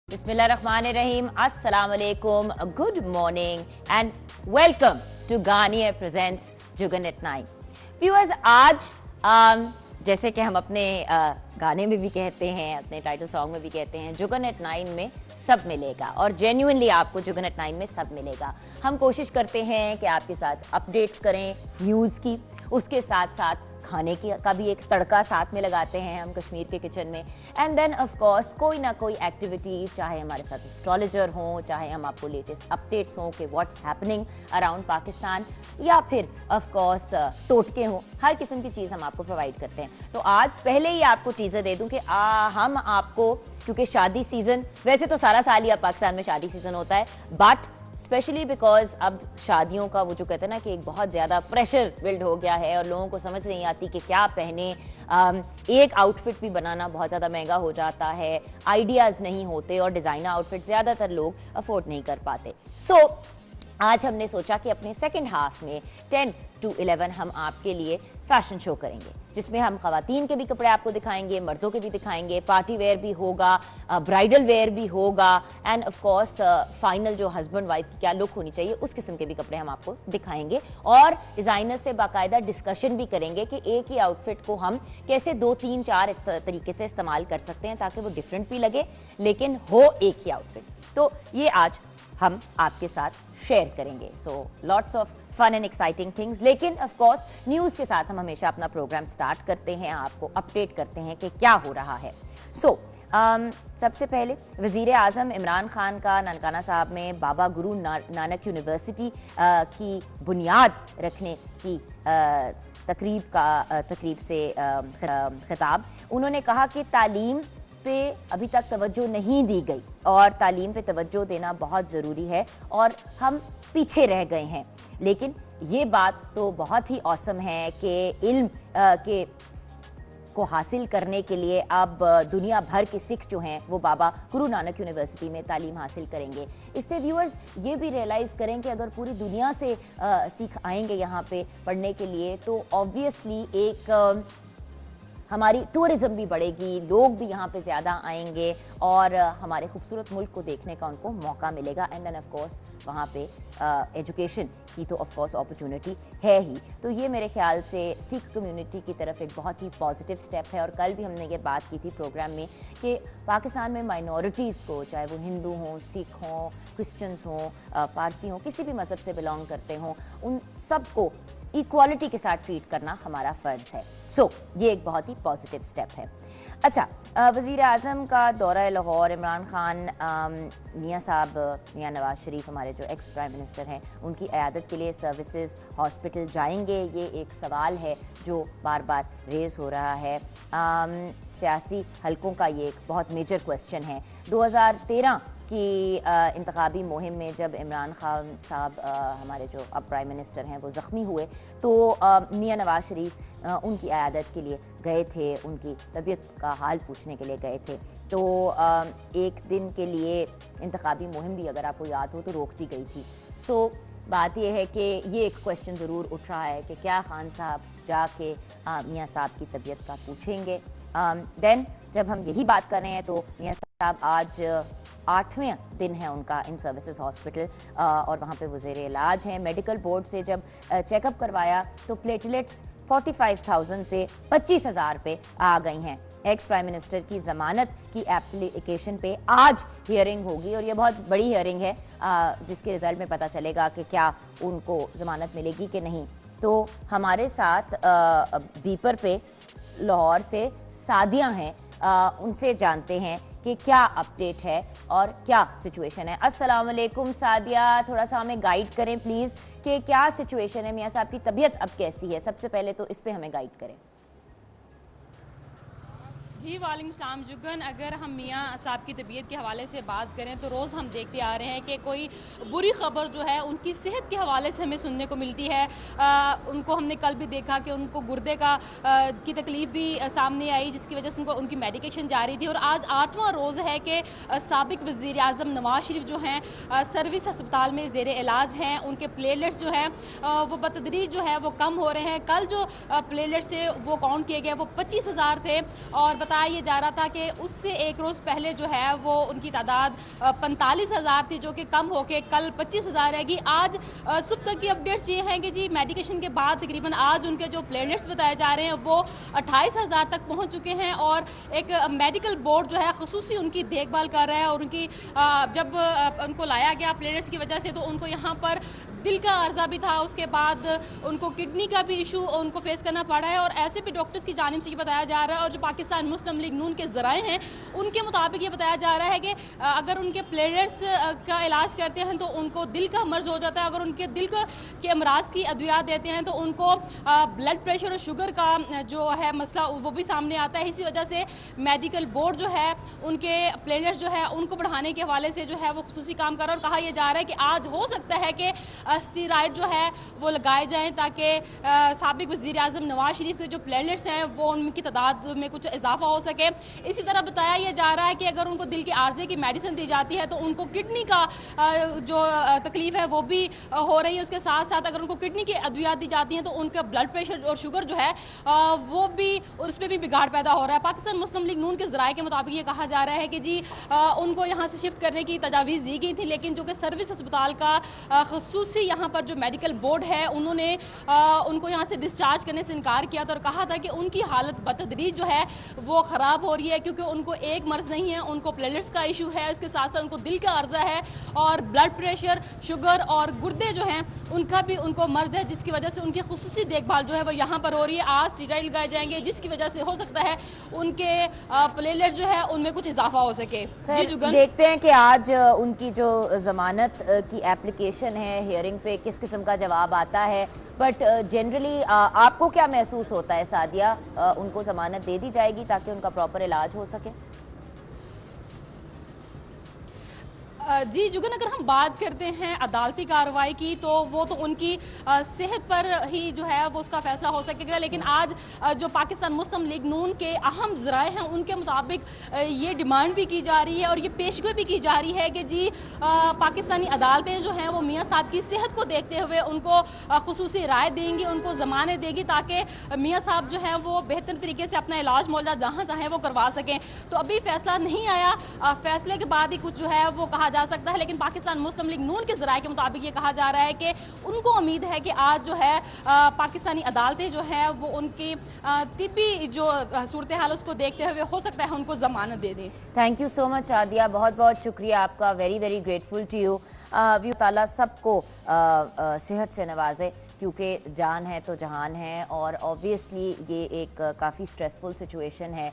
Bismillahirrahmanirrahim. Assalamualaikum. Good morning and welcome to Ghaniya presents जुगन at 9. Viewers, आज जैसे कि हम अपने गाने में भी कहते हैं, अपने टाइटल सॉन्ग में भी कहते हैं, जुगन एट 9 में सब मिलेगा और जेन्युइनली आपको जुगन एट 9 में सब मिलेगा. हम कोशिश करते हैं कि आपके साथ अपडेट्स करें न्यूज़ की, उसके साथ साथ खाने की का भी एक तड़का साथ में लगाते हैं हम कश्मीर के किचन में. एंड देन ऑफ कोर्स कोई ना कोई एक्टिविटी, चाहे हमारे साथ एस्ट्रोलॉजर हों, चाहे हम आपको लेटेस्ट अपडेट्स हों कि व्हाट्स हैपनिंग अराउंड पाकिस्तान, या फिर ऑफ कोर्स टोटके हों, हर किस्म की चीज़ हम आपको प्रोवाइड करते हैं. तो आज पहले ही आपको टीज़र दे दूं कि हम आपको, क्योंकि शादी सीज़न, वैसे तो सारा साल ही अब पाकिस्तान में शादी सीज़न होता है, बट स्पेशली बिकॉज अब शादियों का वो जो कहते हैं ना कि एक बहुत ज़्यादा प्रेशर बिल्ड हो गया है और लोगों को समझ नहीं आती कि क्या पहने. एक आउटफिट भी बनाना बहुत ज़्यादा महंगा हो जाता है, आइडियाज़ नहीं होते और डिज़ाइनर आउटफिट ज़्यादातर लोग अफोर्ड नहीं कर पाते. सो आज हमने सोचा कि अपने सेकेंड हाफ में 10 to 11 हम आपके लिए फैशन शो करेंगे, जिसमें हम ख़वातीन के भी कपड़े आपको दिखाएंगे, मर्दों के भी दिखाएंगे, पार्टी वेयर भी होगा, ब्राइडल वेयर भी होगा, एंड ऑफ कोर्स फाइनल जो हस्बैंड वाइफ की क्या लुक होनी चाहिए उस किस्म के भी कपड़े हम आपको दिखाएंगे. और डिज़ाइनर से बाकायदा डिस्कशन भी करेंगे कि एक ही आउटफिट को हम कैसे 2, 3, 4 इस तरीके से इस्तेमाल कर सकते हैं ताकि वो डिफरेंट भी लगे लेकिन हो एक ही आउटफिट. तो ये आज हम आपके साथ शेयर करेंगे. So lots of fun and exciting things. लेकिन ऑफ कोर्स न्यूज़ के साथ हम हमेशा अपना प्रोग्राम स्टार्ट करते हैं, आपको अपडेट करते हैं कि क्या हो रहा है. सो सबसे पहले वज़ीर आज़म इमरान खान का ननकाना साहब में बाबा गुरु नानक यूनिवर्सिटी की बुनियाद रखने की तकरीब से खिताब. उन्होंने कहा कि तालीम पे अभी तक तवज्जो नहीं दी गई और तालीम पे तवज्जो देना बहुत ज़रूरी है और हम पीछे रह गए हैं. लेकिन ये बात तो बहुत ही ऑसम है कि इल्म के को हासिल करने के लिए अब दुनिया भर के सिख जो हैं वो बाबा गुरु नानक यूनिवर्सिटी में तालीम हासिल करेंगे. इससे व्यूअर्स ये भी रियलाइज़ करें कि अगर पूरी दुनिया से सिख आएंगे यहाँ पे पढ़ने के लिए तो ऑब्वियसली एक हमारी टूरिज़्म भी बढ़ेगी, लोग भी यहाँ पे ज़्यादा आएंगे और हमारे खूबसूरत मुल्क को देखने का उनको मौका मिलेगा. एंड देन ऑफ कोर्स वहाँ पे एजुकेशन की तो ऑफ कोर्स अपॉर्चुनिटी है ही. तो ये मेरे ख्याल से सिख कम्युनिटी की तरफ एक बहुत ही पॉजिटिव स्टेप है. और कल भी हमने ये बात की थी प्रोग्राम में कि पाकिस्तान में माइनॉरिटीज़ को, चाहे वो हिंदू हों, सिख हों, क्रिश्चियंस हों, पारसी हों, किसी भी मज़हब से बिलोंग करते हों, उन सबको इक्वालिटी के साथ ट्रीट करना हमारा फ़र्ज़ है. सो ये एक बहुत ही पॉजिटिव स्टेप है. अच्छा, वज़ीर आज़म का दौरा लाहौर, इमरान खान मियाँ साहब, मियाँ नवाज़ शरीफ हमारे जो एक्स प्राइम मिनिस्टर हैं, उनकी क़यादत के लिए सर्विसेज हॉस्पिटल जाएंगे. ये एक सवाल है जो बार बार रेज़ हो रहा है. सियासी हलकों का ये एक बहुत मेजर क्वेश्चन है. 2013 की इंतखाबी मुहिम में जब इमरान खान साहब हमारे जो अब प्राइम मिनिस्टर हैं वो ज़ख्मी हुए तो मियाँ नवाज़ शरीफ उनकी क़यादत के लिए गए थे, उनकी तबीयत का हाल पूछने के लिए गए थे. तो एक दिन के लिए इंतखाबी मुहिम भी, अगर आपको याद हो, तो रोक दी गई थी. सो बात यह है कि ये एक क्वेश्चन ज़रूर उठ रहा है कि क्या खान साहब जाके मियाँ साहब की तबीयत का पूछेंगे. देन जब हम यही बात कर रहे हैं तो मियाँ साहब आज 8वें दिन है उनका इन सर्विसेज हॉस्पिटल और वहाँ पे वो ज़ेरे इलाज हैं. मेडिकल बोर्ड से जब चेकअप करवाया तो प्लेटलेट्स 45,000 से 25,000 पे आ गई हैं. एक्स प्राइम मिनिस्टर की ज़मानत की एप्लीकेशन पे आज हियरिंग होगी और ये बहुत बड़ी हियरिंग है जिसके रिज़ल्ट में पता चलेगा कि क्या उनको ज़मानत मिलेगी कि नहीं. तो हमारे साथ बीपर पे लाहौर से सादिया हैं, उनसे जानते हैं कि क्या अपडेट है और क्या सिचुएशन है. अस्सलाम वालेकुम सादिया, थोड़ा सा हमें गाइड करें प्लीज़ कि क्या सिचुएशन है, मियाँ साहब की तबीयत अब कैसी है. सबसे पहले तो इस पे हमें गाइड करें. जी वालेकुम सलाम जुगन. अगर हम मियाँ साहब की तबीयत के हवाले से बात करें तो रोज़ हम देखते आ रहे हैं कि कोई बुरी ख़बर जो है उनकी सेहत के हवाले से हमें सुनने को मिलती है. उनको हमने कल भी देखा कि उनको गुर्दे की तकलीफ़ भी सामने आई जिसकी वजह से उनकी मेडिकेशन जारी थी. और आज 8वां रोज़ है कि साबिक़ वज़ीर आज़म नवाज़ शरीफ जो हैं सर्विस अस्पताल में ज़ेरे इलाज हैं. उनके प्लेटलेट्स जो हैं वो बतदरीज जो है वो कम हो रहे हैं. कल जो प्लेटलेट्स थे वो काउंट किए गए वो 25,000 थे और बताया ये जा रहा था कि उससे एक रोज़ पहले जो है वो उनकी तादाद 45,000 थी, जो कि कम होके कल 25,000 रहेगी। आज सुबह तक की अपडेट्स ये हैं कि जी मेडिकेशन के बाद तकरीबन आज उनके जो प्लेटलेट्स बताए जा रहे हैं वो 28,000 तक पहुंच चुके हैं, और एक मेडिकल बोर्ड जो है खुसूसी उनकी देखभाल कर रहा है। और उनकी जब उनको लाया गया प्लेटलेट्स की वजह से, तो उनको यहाँ पर दिल का अर्जा भी था, उसके बाद उनको किडनी का भी इशू उनको फेस करना पड़ा है। और ऐसे भी डॉक्टर्स की जानिब से ये बताया जा रहा है, और जो पाकिस्तान मुस्लिम लीग नून के ज़राए हैं उनके मुताबिक ये बताया जा रहा है कि अगर उनके प्लेटलेट्स का इलाज करते हैं तो उनको दिल का मर्ज हो जाता है, अगर उनके दिल के अमराज की अद्वियात देते हैं तो उनको ब्लड प्रेशर और शुगर का जो है मसला वो भी सामने आता है। इसी वजह से मेडिकल बोर्ड जो है उनके प्लेटलेट्स जो है उनको बढ़ाने के हवाले से जो है वो खुसूसी काम कर रहा है। और कहा यह जा रहा है कि आज हो सकता है कि स्टेरॉइड जो है वो लगाए जाएं ताकि साबिक वज़ीर आज़म नवाज शरीफ के जो प्लेटलेट्स हैं वो उनकी तादाद में कुछ इजाफा हो सके। इसी तरह बताया यह जा रहा है कि अगर उनको दिल के आर्जे की मेडिसिन दी जाती है तो उनको किडनी का जो तकलीफ है वो भी हो रही है। उसके साथ साथ अगर उनको किडनी की अद्वियात दी जाती हैं तो उनका ब्लड प्रेशर और शुगर जो है वो भी, उस पर भी बिगाड़ पैदा हो रहा है। पाकिस्तान मुस्लिम लीग नून के ज़राए के मुताबिक ये कहा जा रहा है कि जी उनको यहाँ से शिफ्ट करने की तजावीज़ दी गई थी, लेकिन जो कि सर्विस अस्पताल का खसूसी यहाँ पर जो मेडिकल बोर्ड है उन्होंने उनको यहाँ से डिस्चार्ज करने से इनकार किया था और कहा था कि उनकी हालत बतदरीज जो है वो ख़राब हो रही है, क्योंकि उनको एक मर्ज़ नहीं है, उनको प्लेटलेट्स का इशू है, इसके साथ साथ उनको दिल का अर्जा है और ब्लड प्रेशर, शुगर और गुर्दे जो हैं उनका भी उनको मर्ज है, जिसकी वजह से उनकी खुसूसी देखभाल जो है वो यहाँ पर हो रही है। आज स्टेरॉइड लगाए जाएंगे जिसकी वजह से हो सकता है उनके प्लेटलेट्स जो है उनमें कुछ इजाफा हो सके। जी जुगन, देखते हैं कि आज उनकी जो जमानत की एप्लीकेशन है हियरिंग पे किस किस्म का जवाब आता है। बट जनरली आपको क्या महसूस होता है सादिया, उनको जमानत दे दी जाएगी ताकि उनका प्रॉपर इलाज हो सके? जी जुगन, अगर हम बात करते हैं अदालती कार्रवाई की तो वो तो उनकी सेहत पर ही जो है वो उसका फैसला हो सकेगा, लेकिन आज जो पाकिस्तान मुस्लिम लीग नून के अहम ज़राए हैं उनके मुताबिक ये डिमांड भी की जा रही है और ये पेशगोई भी की जा रही है कि जी पाकिस्तानी अदालतें जो हैं वो मियाँ साहब की सेहत को देखते हुए उनको खुसूसी राय देंगी, उनको ज़मानत देगी ताकि मियाँ साहब जो हैं वो बेहतर तरीके से अपना इलाज मौला जहाँ चाहें वो करवा सकें। तो अभी फैसला नहीं आया, फैसले के बाद ही कुछ जो है वो कहा जा सकता है, लेकिन पाकिस्तान मुस्लिम लीग नून के ज़राए के मुताबिक ये कहा जा रहा है कि उनको उम्मीद है कि आज जो है पाकिस्तानी अदालतें जो है वो उनकी तिब्बी जो सूरत हाल उसको देखते हुए हो सकता है उनको ज़मानत दे दें। Thank you so much Adiya, बहुत बहुत शुक्रिया आपका, very very grateful to you. ताला सबको सेहत से नवाजे, क्योंकि जान है तो जहान है और ऑब्वियसली ये एक काफ़ी स्ट्रेसफुल सिचुएशन है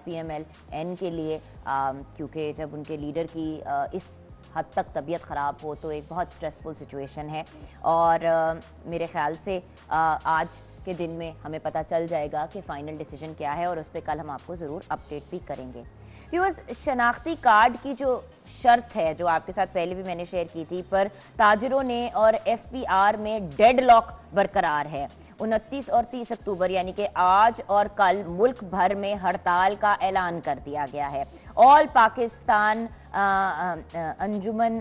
PMLN के लिए, क्योंकि जब उनके लीडर की इस हद तक तबीयत ख़राब हो तो एक बहुत स्ट्रेसफुल सिचुएशन है। और मेरे ख़्याल से आज के दिन में हमें पता चल जाएगा कि फ़ाइनल डिसीजन क्या है और उस पर कल हम आपको ज़रूर अपडेट भी करेंगे। व्यूअर्स, शनाख्ती कार्ड की जो शर्त है जो आपके साथ पहले भी मैंने शेयर की थी, पर ताजरों ने और FPR में डेडलॉक बरकरार है। 29 और 30 अक्टूबर यानी कि आज और कल मुल्क भर में हड़ताल का ऐलान कर दिया गया है। ऑल पाकिस्तान अंजुमन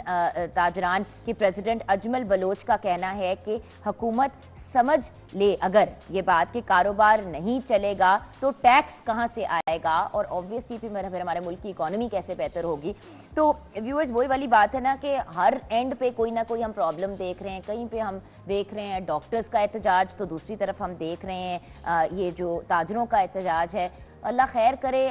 ताजरान की प्रेसिडेंट अजमल बलोच का कहना है कि हुकूमत समझ ले अगर ये बात कि कारोबार नहीं चलेगा तो टैक्स कहाँ से आएगा और ऑब्वियसली फिर हमारे मुल्क की इकोनॉमी कैसे बेहतर होगी। तो व्यूअर्स, वही वाली बात है ना कि हर एंड पे कोई ना कोई हम प्रॉब्लम देख रहे हैं। कहीं पे हम देख रहे हैं डॉक्टर्स का एहतजाज, तो दूसरी तरफ हम देख रहे हैं ये जो ताजरों का एहतजाज है। अल्लाह खैर करे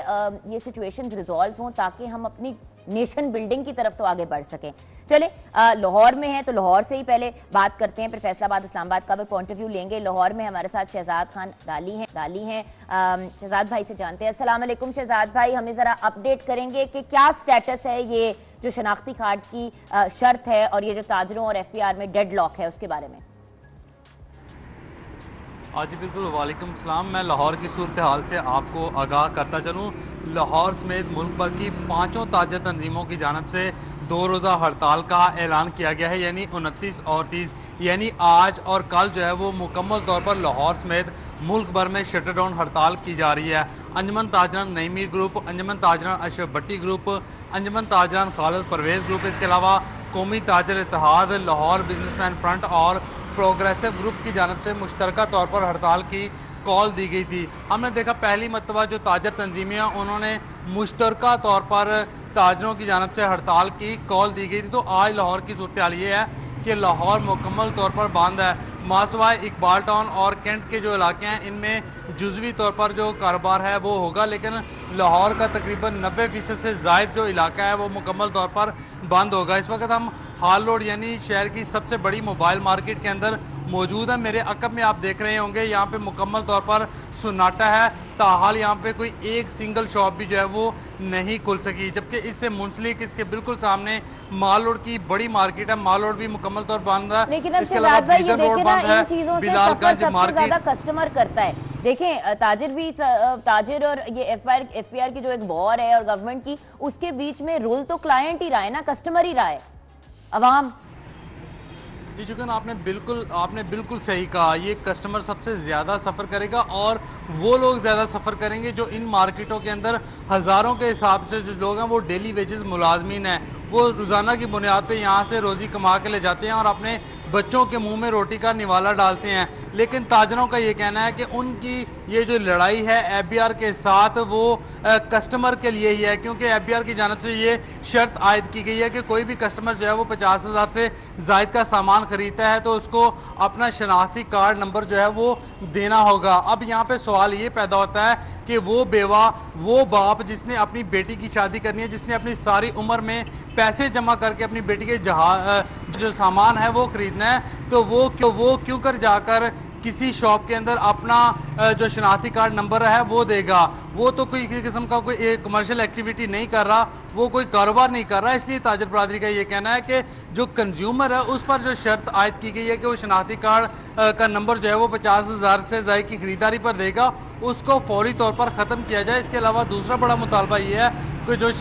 ये सिचुएशन रिजॉल्व हों ताकि हम अपनी नेशन बिल्डिंग की तरफ तो आगे बढ़ सकें। चले लाहौर में हैं तो लाहौर से ही पहले बात करते हैं, फिर फैसलाबाद इस्लामाबाद का भी पॉइंट ऑफ व्यू लेंगे। लाहौर में हमारे साथ शहजाद खान दाली हैं। शहजाद भाई से जानते हैं। अस्सलाम वालेकुम शहजाद भाई, हमें ज़रा अपडेट करेंगे कि क्या स्टेटस है ये जो शनाख्ती कार्ड की शर्त है और ये जो ताजरों और FPR में डेडलॉक है उसके बारे में। जी बिल्कुल, वालेकुम सलाम। मैं लाहौर की सूरत हाल से आपको आगाह करता चलूँ। लाहौर समेत मुल्क भर की 5 ताजर तंजीमों की जानब से 2 रोज़ा हड़ताल का ऐलान किया गया है, यानी 29 और 30, यानी आज और कल जो है वो मुकम्मल तौर पर लाहौर समेत मुल्क भर में शटर डाउन हड़ताल की जा रही है। अंजुमन ताजरान नईमीर ग्रुप, अंजुमन ताजरान अशरफ भट्टी ग्रुप, अंजुमन ताजरान खालिद परवेज़ ग्रुप, इसके अलावा कौमी ताजर इत्तेहाद, लाहौर बिजनेसमैन फ्रंट और प्रोग्रेसिव ग्रुप की जानब से मुश्तरका तौर पर हड़ताल की कॉल दी गई थी। हमने देखा पहली मरतबा जो ताजर तंजीमें हैं उन्होंने मुश्तरका तौर पर ताजरों की जानब से हड़ताल की कॉल दी गई थी। तो आज लाहौर की सूरत हाल ये है कि लाहौर मुकम्मल तौर पर बंद है। मासवाए इकबाल टाउन और कैंट के जो इलाके हैं इनमें जुज़वी तौर पर जो कारोबार है वो होगा, लेकिन लाहौर का तकरीबन 90% से ज़ायद जो इलाका है वो मुकम्मल तौर पर बंद होगा। इस वक्त हम हाल रोड यानी शहर की सबसे बड़ी मोबाइल मार्केट के अंदर मौजूद है। मेरे अकब में आप देख रहे होंगे यहाँ पे मुकम्मल तौर पर सन्नाटा है। ताहाल यहाँ पे कोई एक सिंगल शॉप भी जो है वो नहीं खुल सकी, जबकि इससे मुंसलिक इसके बिल्कुल सामने माल रोड की बड़ी मार्केट है, माल रोड भी मुकम्मल तौर पर बंद है। लेकिन अब शहजाद भाई ये देखें ना, इन चीजों से सफर सबसे ज्यादा कस्टमर करता है। देखें ताजिर और ये एफपीआर की जो एक वॉर है और गवर्नमेंट की, उसके बीच में रोल तो क्लाइंट ही रहा है ना, कस्टमर ही रहा है, अवाम। जी शुक्र, आपने बिल्कुल सही कहा। ये कस्टमर सबसे ज़्यादा सफ़र करेगा और वो लोग ज़्यादा सफ़र करेंगे जो इन मार्केटों के अंदर हज़ारों के हिसाब से जो लोग हैं वो डेली वेजेस मुलाजमीन हैं, वो रोज़ाना की बुनियाद पे यहाँ से रोज़ी कमा के ले जाते हैं और अपने बच्चों के मुंह में रोटी का निवाला डालते हैं। लेकिन ताजरों का ये कहना है कि उनकी ये जो लड़ाई है एफबीआर के साथ वो कस्टमर के लिए ही है, क्योंकि एफबीआर की जानब से ये शर्त आयद की गई है कि कोई भी कस्टमर जो है वो 50,000 से जायद का सामान खरीदता है तो उसको अपना शनाख्ती कार्ड नंबर जो है वो देना होगा। अब यहाँ पे सवाल ये पैदा होता है कि वो बेवा, वो बाप जिसने अपनी बेटी की शादी करनी है, जिसने अपनी सारी उम्र में पैसे जमा करके अपनी बेटी के जो सामान है वो खरीदना है, तो वो क्यों कर जाकर किसी शॉप के अंदर अपना जो शनाख्ती कार्ड नंबर है वो देगा। वो तो कोई किस्म का कोई कमर्शियल एक्टिविटी नहीं कर रहा, वो कोई कारोबार नहीं कर रहा। इसलिए ताजर बरादरी का ये कहना है कि जो कंज्यूमर है उस पर जो शर्त आयद की गई है कि वो शनाख्ती कार्ड का नंबर जो है वो 50,000 से ज़ायद की खरीदारी पर देगा, उसको फौरी तौर पर ख़त्म किया जाए। इसके अलावा दूसरा बड़ा मुतालबा ये है कि जो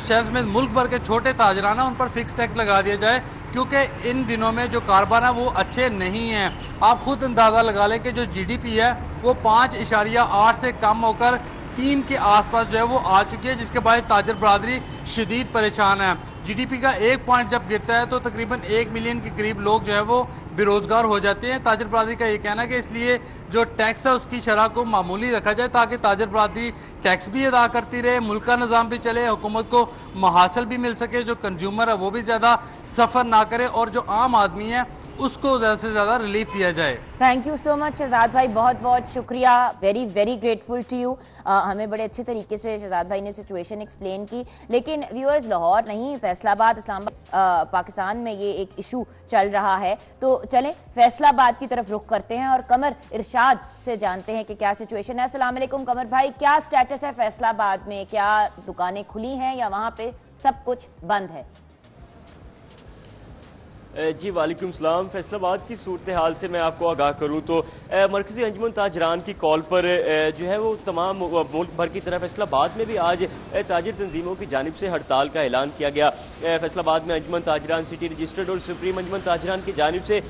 शहर में मुल्क भर के छोटे ताजराना उन पर फिक्स टैक्स लगा दिया जाए, क्योंकि इन दिनों में जो कारोबार है वो अच्छे नहीं हैं। आप खुद अंदाज़ा लगा लें कि जो जीडीपी है वो 5.8 से कम होकर 3 के आसपास जो है वो आ चुकी है, जिसके बाद ताजर बरादरी शदीद परेशान है। जीडीपी का 1 पॉइंट जब गिरता है तो तकरीबन 1 मिलियन के करीब लोग जो है वो बेरोजगार हो जाते हैं। ताजर बरादरी का ये कहना है कि इसलिए जो टैक्स है उसकी शरह को मामूली रखा जाए ताकि ताजर बरादरी टैक्स भी अदा करती रहे, मुल्क का निज़ाम भी चले, हुकूमत को महासल भी मिल सके, जो कंज्यूमर है वो भी ज़्यादा सफ़र ना करे और जो आम आदमी है उसको ज़्यादा से ज़्यादा रिलीफ दिया जाए। Thank you so much Shahzad भाई, बहुत बहुत शुक्रिया, very very grateful to you. हमें बड़े अच्छे तरीके से शहजाद भाई ने सिचुएशन एक्सप्लेन की। लेकिन व्यूअर्स, लाहौर नहीं, फैसलाबाद, इस्लामाबाद, पाकिस्तान में ये एक इशू चल रहा है, तो चलें फैसलाबाद की तरफ रुख करते हैं और कमर इरशाद से जानते हैं कि क्या सिचुएशन है। अस्सलाम वालेकुम कमर भाई, क्या स्टेटस है फैसलाबाद में? क्या दुकानें खुली हैं या वहाँ पे सब कुछ बंद है? जी वालेकुम सलाम। फैसलाबाद की सूरत हाल से मैं आपको आगाह करूँ तो मरकज़ी अंजुमन ताजरान की कॉल पर जो है वो तमाम मुल्क भर की तरह फैसलाबाद में भी आज ताजिर तंजीमों की जानिब से हड़ताल का ऐलान किया गया। फैसलाबाद में अंजुमन ताजरान सिटी रजिस्टर्ड और सुप्रीम अंजुमन ताजरान की जानिब से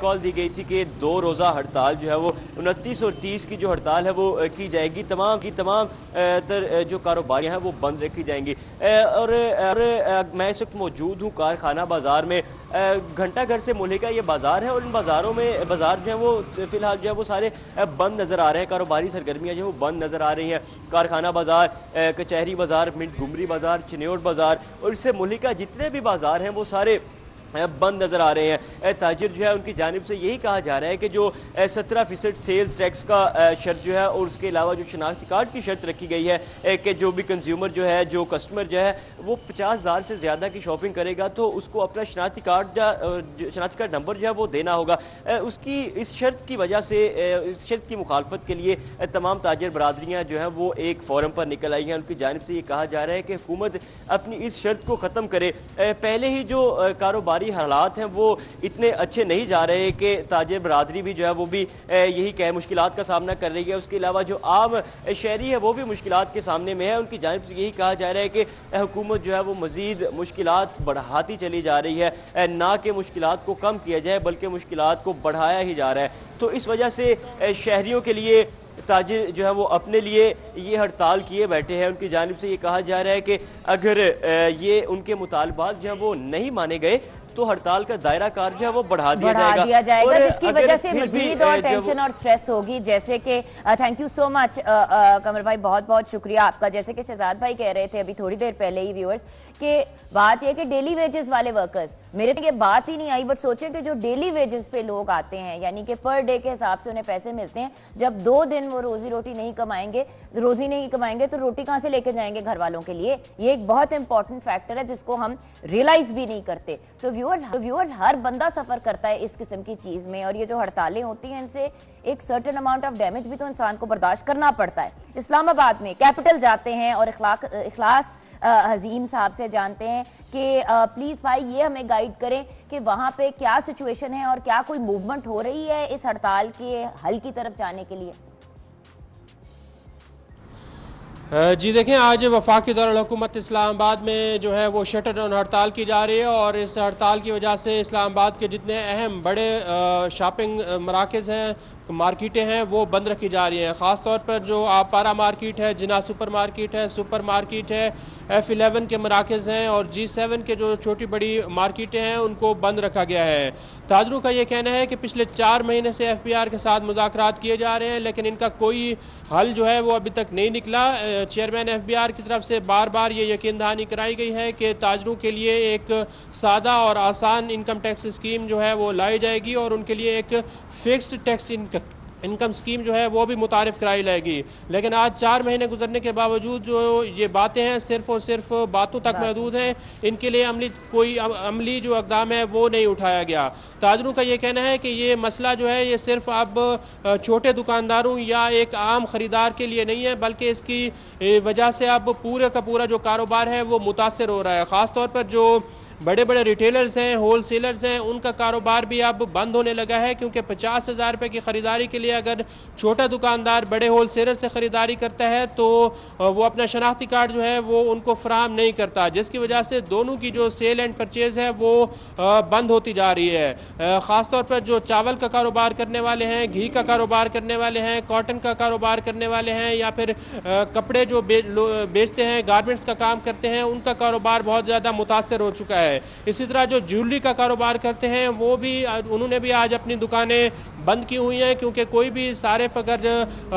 कॉल दी गई थी कि 2 रोज़ा हड़ताल जो है वो 29 और 30 की जो हड़ताल है वो की जाएगी। तमाम जो कारोबारियाँ हैं वो बंद रखी जाएंगी। और मैं इस वक्त मौजूद हूँ कारखाना बाज़ार में। घंटा घर से मुल्हिका ये बाज़ार है और इन बाज़ारों में बाज़ार जो है वो फ़िलहाल जो है वो सारे बंद नज़र आ रहे हैं। कारोबारी सरगर्मियाँ जो है वो बंद नज़र आ रही हैं। कारखाना बाज़ार, कचहरी बाज़ार, मिंट घुमरी बाज़ार, चिन्योट बाज़ार और इससे मुल्हिका जितने भी बाज़ार हैं वो सारे बंद नज़र आ रहे हैं। ताजिर जो है उनकी जानिब से यही कहा जा रहा है कि जो 17% सेल्स टैक्स का शर्त जो है और उसके अलावा जो शनाख्ती कार्ड की शर्त रखी गई है कि जो भी कंज्यूमर जो है, जो कस्टमर जो है वो 50,000 से ज़्यादा की शॉपिंग करेगा तो उसको अपना शनाख्ती कार्ड नंबर जो है वो देना होगा। उसकी इस शर्त की वजह से, इस शर्त की मुखालफत के लिए तमाम ताजिर बरादरियाँ जो हैं वो एक फोरम पर निकल आई हैं। उनकी जानिब से ये कहा जा रहा है कि हुकूमत अपनी इस शर्त को ख़त्म करे। पहले ही जो कारोबारी हालात हैं वो इतने अच्छे नहीं जा रहे कि ताजिर बरादरी भी जो है वो भी यही कह मुश्किलात का सामना कर रही है। उसके अलावा जो आम शहरी है वो भी मुश्किलात के सामने में है। उनकी जानिब से यही कहा जा रहा है कि हुकूमत जो है वो मज़ीद मुश्किलात बढ़ाती चली जा रही है, ना कि मुश्किलात को कम किया जाए बल्कि मुश्किलात को बढ़ाया ही जा रहा है। तो इस वजह से शहरियों के लिए ताजिर जो है वो अपने लिए ये हड़ताल किए बैठे हैं। उनकी जानिब से ये कहा जा रहा है कि अगर ये उनके मुतालबात जो हैं वो नहीं माने गए तो हड़ताल का दायरा कार जो है वो बढ़ा दिया जाएगा और जिसकी वजह से मजीद और टेंशन और स्ट्रेस होगी। जैसे कि थैंक यू सो मच कमर भाई, बहुत बहुत शुक्रिया आपका। जैसे कि शहजाद भाई कह रहे थे अभी थोड़ी देर पहले ही व्यूअर्स कि बात यह कि डेली वेजेस वाले वर्कर्स, मेरे तो ये बात ही नहीं आई, बट सोचें कि जो डेली वेजेस पे लोग आते हैं, यानी कि पर डे के हिसाब से उन्हें पैसे मिलते हैं, जब 2 दिन वो रोजी नहीं कमाएंगे तो रोटी कहां से लेके जाएंगे घर वालों के लिए। ये एक बहुत इंपॉर्टेंट फैक्टर है जिसको हम रियलाइज भी नहीं करते। तो व्यूअर्स हर बंदा सफर करता है इस किस्म की चीज में, और ये जो हड़तालें होती हैं इनसे एक सर्टेन अमाउंट ऑफ डैमेज भी तो इंसान को बर्दाश्त करना पड़ता है। इस्लामाबाद में कैपिटल जाते हैं और इखलास हजीम साहब से जानते हैं कि प्लीज भाई ये हमें गाइड करें कि वहां पे क्या सिचुएशन है और क्या कोई मूवमेंट हो रही है इस हड़ताल के हल की तरफ जाने के लिए। जी देखें, आज वफाकी दारुल हुकूमत इस्लामाबाद में जो है वो शटर डाउन हड़ताल की जा रही है, और इस हड़ताल की वजह से इस्लामाबाद के जितने अहम बड़े शॉपिंग मराकज़ हैं, मार्केटें हैं, वो बंद रखी जा रही हैं। ख़ास तौर पर जो आपारा मार्केट है, जिना सुपर मार्केट है, F11 के मराकज़ हैं और G7 के जो छोटी बड़ी मार्केटें हैं उनको बंद रखा गया है। ताजरों का ये कहना है कि पिछले 4 महीने से FBR के साथ मुज़ाकरात किए जा रहे हैं, लेकिन इनका कोई हल जो है वो अभी तक नहीं निकला। चेयरमैन FBR की तरफ से बार बार ये यकीन दहानी कराई गई है कि ताजरों के लिए एक सादा और आसान इनकम टैक्स स्कीम जो है वो लाई जाएगी और उनके लिए एक फिक्स्ड टैक्स इनकम स्कीम जो है वो भी मुतारिफ कराई जाएगी। लेकिन आज 4 महीने गुजरने के बावजूद जो ये बातें हैं सिर्फ और सिर्फ बातों तक महदूद हैं, इनके लिए अमली जो इक़दाम है वो नहीं उठाया गया। ताजरों का ये कहना है कि ये मसला जो है ये सिर्फ अब छोटे दुकानदारों या एक आम ख़रीदार के लिए नहीं है, बल्कि इसकी वजह से अब पूरे का पूरा जो कारोबार है वो मुतासर हो रहा है। ख़ास तौर पर जो बड़े बड़े रिटेलर्स हैं, होल सेलर्स हैं, उनका कारोबार भी अब बंद होने लगा है, क्योंकि 50,000 रुपये की ख़रीदारी के लिए अगर छोटा दुकानदार बड़े होल सेलर से ख़रीदारी करता है तो वो अपना शनाख्ती कार्ड जो है वो उनको फराहम नहीं करता, जिसकी वजह से दोनों की जो सेल एंड परचेज़ है वो बंद होती जा रही है। ख़ास तौर पर जो चावल का कारोबार करने वाले हैं, घी का कारोबार करने वाले हैं, कॉटन का कारोबार करने वाले हैं, या फिर कपड़े जो बेचते हैं, गारमेंट्स का काम करते हैं, उनका कारोबार बहुत ज़्यादा मुतासर हो चुका है। इसी तरह जो ज्वेलरी का कारोबार करते हैं वो भी उन्होंने भी आज अपनी दुकानें बंद की हुई हैं, क्योंकि कोई भी सारिफ अगर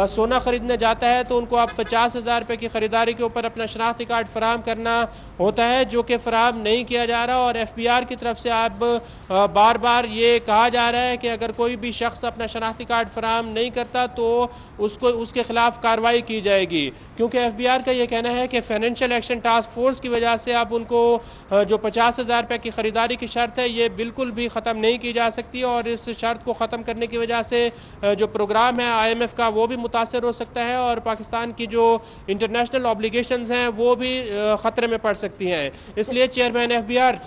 सोना खरीदने जाता है तो उनको अब 50,000 रुपये की ख़रीदारी के ऊपर अपना शनाख्ती कार्ड फराहम करना होता है, जो कि फराहम नहीं किया जा रहा। और FBR की तरफ से अब बार बार ये कहा जा रहा है कि अगर कोई भी शख्स अपना शनाख्ती कार्ड फराहम नहीं करता तो उसके खिलाफ कार्रवाई की जाएगी, क्योंकि FBR का ये कहना है कि फाइनेंशियल एक्शन टास्क फोर्स की वजह से अब उनको जो 50,000 रुपये की ख़रीदारी की शर्त है ये बिल्कुल भी ख़त्म नहीं की जा सकती, और इस शर्त को ख़त्म करने की वजह से जो प्रोग्राम है IMF का वो भी मुतासर हो सकता है, और पाकिस्तान की जो इंटरनेशनल ऑब्लिगेशंस हैं वो भी ख़तरे में पड़ सकती हैं। इसलिए चेयरमैन FBR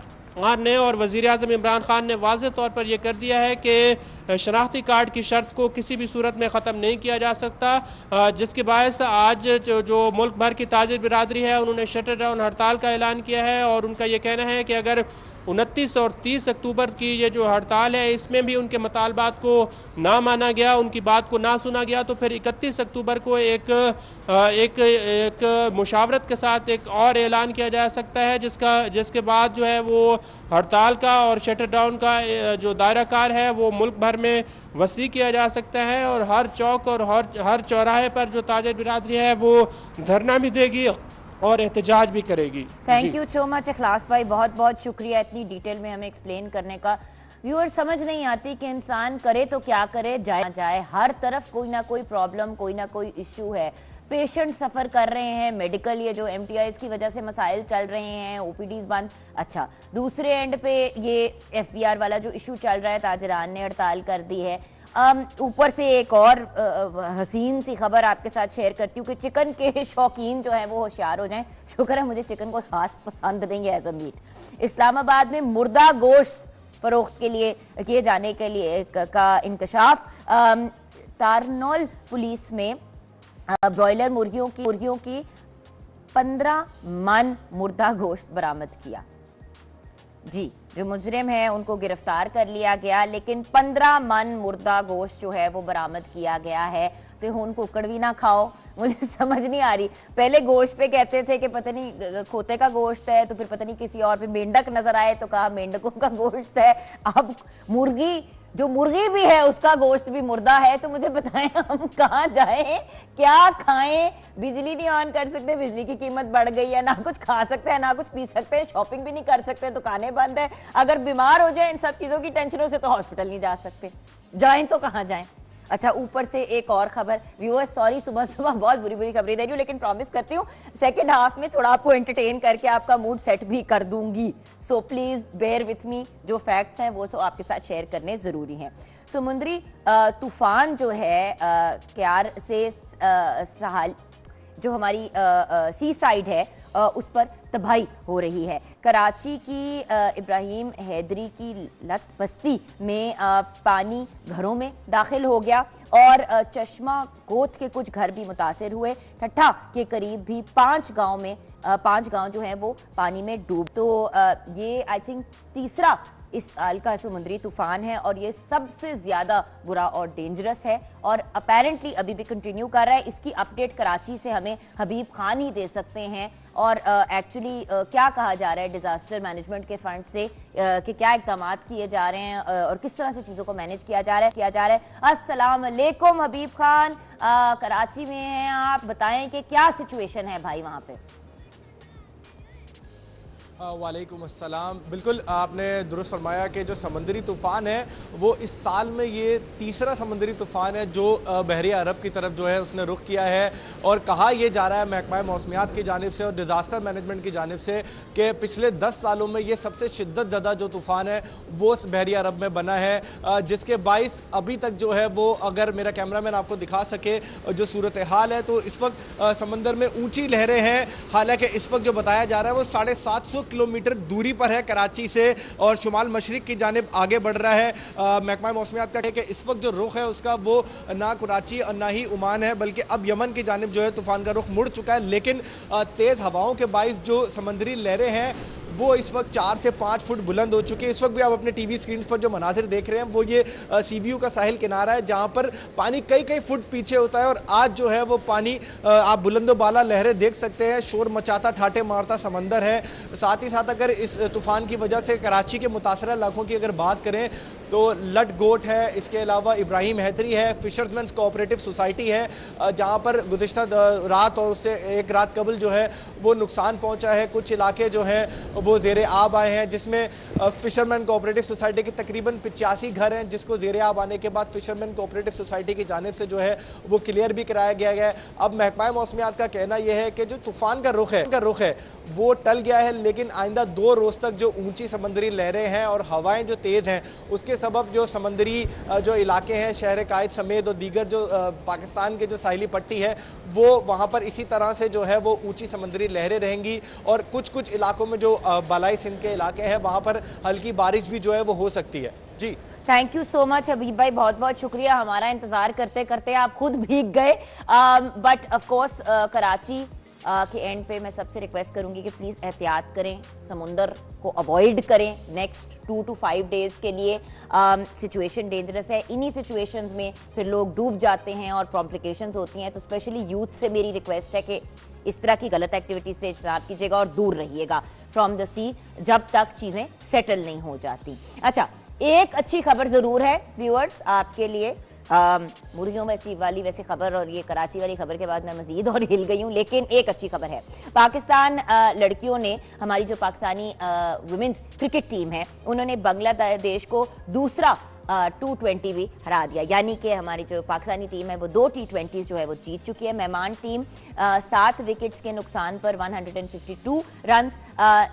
ने और वज़ीर आज़म इमरान खान ने वाज़ेह तौर पर यह कर दिया है कि शनाख्ती कार्ड की शर्त को किसी भी सूरत में ख़त्म नहीं किया जा सकता, जिसके बायस आज जो मुल्क भर की ताजिर बिरादरी है उन्होंने शटर डाउन हड़ताल का ऐलान किया है। और उनका ये कहना है कि अगर 29 और 30 अक्टूबर की ये जो हड़ताल है इसमें भी उनके मुतालबात को ना माना गया, उनकी बात को ना सुना गया, तो फिर 31 अक्टूबर को एक मुशावरत के साथ एक और ऐलान किया जा सकता है, जिसके बाद जो है वो हड़ताल का और शटर डाउन का जो दायरा कार है वो मुल्क भर में वसी किया जा सकता है, और हर चौक और हर चौराहे पर जो ताजिर बिरादरी है वो धरना भी देगी और एहतजाज भी करेगी। थैंक यू सो मच इखलास भाई, बहुत बहुत शुक्रिया इतनी डिटेल में हमें एक्सप्लेन करने का। व्यूअर समझ नहीं आती कि इंसान करे तो क्या करे, जाए हर तरफ कोई ना कोई प्रॉब्लम, कोई ना कोई इश्यू है। पेशेंट सफ़र कर रहे हैं, मेडिकल ये जो MTIs की वजह से मसाइल चल रहे हैं, OPDs बंद। अच्छा, दूसरे एंड पे ये FBR वाला जो इशू चल रहा है, ताजरान ने हड़ताल कर दी है। ऊपर से एक और हसीन सी खबर आपके साथ शेयर करती हूँ कि चिकन के शौकीन जो हैं वो होशियार हो जाएं। शुक्र है मुझे चिकन को खास पसंद नहीं है एज अ मीट। इस्लामाबाद में मुर्दा गोश्त फरोख्त के लिए किए जाने के लिए का इंकशाफ। तारनोल पुलिस में ब्रॉयलर मुर्गियों की 15 मन मुर्दा गोश्त बरामद किया। जी, जो मुजरिम है उनको गिरफ्तार कर लिया गया, लेकिन 15 मन मुर्दा गोश्त जो है वो बरामद किया गया है। तो हुन कुकड़ भी ना खाओ, मुझे समझ नहीं आ रही। पहले गोश्त पे कहते थे कि पता नहीं खोते का गोश्त है, तो फिर पता नहीं किसी और पे मेंढक नजर आए तो कहा मेंढकों का गोश्त है। अब मुर्गी, जो मुर्गी भी है उसका गोश्त भी मुर्दा है। तो मुझे बताएं हम कहाँ जाएं, क्या खाएं? बिजली नहीं ऑन कर सकते, बिजली की कीमत बढ़ गई है, ना कुछ खा सकते हैं ना कुछ पी सकते हैं, शॉपिंग भी नहीं कर सकते, दुकानें बंद है। अगर बीमार हो जाए इन सब चीजों की टेंशनों से तो हॉस्पिटल नहीं जा सकते, जाएं तो कहाँ जाएं? अच्छा, ऊपर से एक और खबर। व्यूअर्स सॉरी, सुबह सुबह बहुत बुरी बुरी खबरें दे रही हूँ, लेकिन प्रॉमिस करती हूँ सेकंड हाफ में थोड़ा आपको एंटरटेन करके आपका मूड सेट भी कर दूंगी। So please bear with me, जो फैक्ट्स हैं वो आपके साथ शेयर करने जरूरी हैं। समुद्री तूफान जो है क्यार से सहाल, जो हमारी सी साइड है उस पर तबाही हो रही है। कराची की इब्राहिम हैदरी की लत बस्ती में पानी घरों में दाखिल हो गया और चश्मा गोत के कुछ घर भी मुतासिर हुए। ठट्ठा के करीब भी 5 गांव जो हैं वो पानी में डूब। तो ये आई थिंक तीसरा इस साल का समुद्री तूफान है और ये सबसे ज्यादा बुरा और डेंजरस है और अपेरेंटली अभी भी कंटिन्यू कर रहा है। इसकी अपडेट कराची से हमें हबीब खान ही दे सकते हैं। और एक्चुअली क्या कहा जा रहा है डिजास्टर मैनेजमेंट के फंड से कि क्या इक़दाम किए जा रहे हैं और किस तरह से चीज़ों को मैनेज किया जा रहा है। अस्सलाम वालेकुम हबीब खान, कराची में हैं आप, बताएं कि क्या सिचुएशन है भाई वहाँ पे? वालेकुम अस्सलाम। बिल्कुल आपने दुरुस्त फरमाया कि जो समंदरी तूफ़ान है वो इस साल में ये तीसरा समंदरी तूफ़ान है जो बहरिया अरब की तरफ जो है उसने रुख किया है। और कहा यह जा रहा है महकमा मौसमियात की जानिब से और डिज़ास्टर मैनेजमेंट की जानिब से कि पिछले 10 सालों में ये सबसे शिद्दत ज़्यादा जो तूफ़ान है वो बहरिया अरब में बना है, जिसके बाइस अभी तक जो है वो, अगर मेरा कैमरामैन आपको दिखा सके जो सूरत हाल है, तो इस वक्त समंदर में ऊँची लहरें हैं। हालाँकि इस वक्त जो बताया जा रहा है वो 750 किलोमीटर दूरी पर है कराची से और शुमाल मशरिक की जानिब आगे बढ़ रहा है। महकमा मौसमियात का है कि इस वक्त जो रुख है उसका वो ना कराची और ना ही ओमान है, बल्कि अब यमन की जानिब जो है तूफान का रुख मुड़ चुका है। लेकिन तेज़ हवाओं के बाइस जो समंदरी लहरें हैं वो इस वक्त 4 से 5 फुट बुलंद हो चुकी है। इस वक्त भी आप अपने टीवी स्क्रीन पर जो मनाजिर देख रहे हैं वो ये सीवीयू का साहिल किनारा है, जहां पर पानी कई कई फुट पीछे होता है और आज जो है वो पानी आप बुलंदो बाला लहरें देख सकते हैं, शोर मचाता ठाटे मारता समंदर है। साथ ही साथ अगर इस तूफान की वजह से कराची के मुतासरा इलाकों की अगर बात करें तो लट गोट है, इसके अलावा इब्राहिम हैदरी है, फिशर्समैन कोऑपरेटिव सोसाइटी है, जहां पर गुज़िश्ता रात और उससे एक रात कबल जो है वो नुकसान पहुंचा है। कुछ इलाके जो हैं वो ज़ेरे आब आए हैं, जिसमें फिशरमैन कोऑपरेटिव सोसाइटी के तकरीबन 85 घर हैं, जिसको ज़ेरे आब आने के बाद फिशरमैन कोऑपरेटिव सोसाइटी की जानिब से जो है वो क्लियर भी कराया गया है। अब महकमा मौसमियात का कहना यह है कि जो तूफ़ान का रुख है वो टल गया है, लेकिन आइंदा 2 रोज़ तक जो ऊंची समंदरी लहरें हैं और हवाएं जो तेज़ हैं उसके सबब जो समंदरी जो इलाके हैं शहर कायद समेत और दीगर जो पाकिस्तान के जो साहिली पट्टी है वो वहाँ पर इसी तरह से जो है वो ऊंची समंदरी लहरें रहेंगी और कुछ इलाकों में जो बालाई सिंध के इलाके हैं वहाँ पर हल्की बारिश भी जो है वो हो सकती है। जी थैंक यू सो मच हबीब भाई, बहुत बहुत शुक्रिया। हमारा इंतजार करते करते आप खुद भीग गए। बट ऑफ कोर्स कराची के एंड पे मैं सबसे रिक्वेस्ट करूंगी कि प्लीज़ एहतियात करें, समुंदर को अवॉइड करें नेक्स्ट 2 to 5 डेज़ के लिए। सिचुएशन डेंजरस है, इन्हीं सिचुएशंस में फिर लोग डूब जाते हैं और कॉम्प्लिकेशंस होती हैं। तो स्पेशली यूथ से मेरी रिक्वेस्ट है कि इस तरह की गलत एक्टिविटी से इज्तनाब कीजिएगा और दूर रहिएगा फ्रॉम द सी जब तक चीज़ें सेटल नहीं हो जाती। अच्छा, एक अच्छी खबर ज़रूर है व्यूअर्स आपके लिए। मुर्गियों में सी वाली वैसे खबर और ये कराची वाली खबर के बाद मैं मजीद और हिल गई हूँ, लेकिन एक अच्छी खबर है। पाकिस्तान लड़कियों ने, हमारी जो पाकिस्तानी वुमेन्स क्रिकेट टीम है, उन्होंने बांग्लादेश को दूसरा T20 भी हरा दिया, यानी कि हमारी जो पाकिस्तानी टीम है वो 2 T20s जो है वो जीत चुकी है। मेहमान टीम 7 विकेट्स के नुकसान पर 152 रन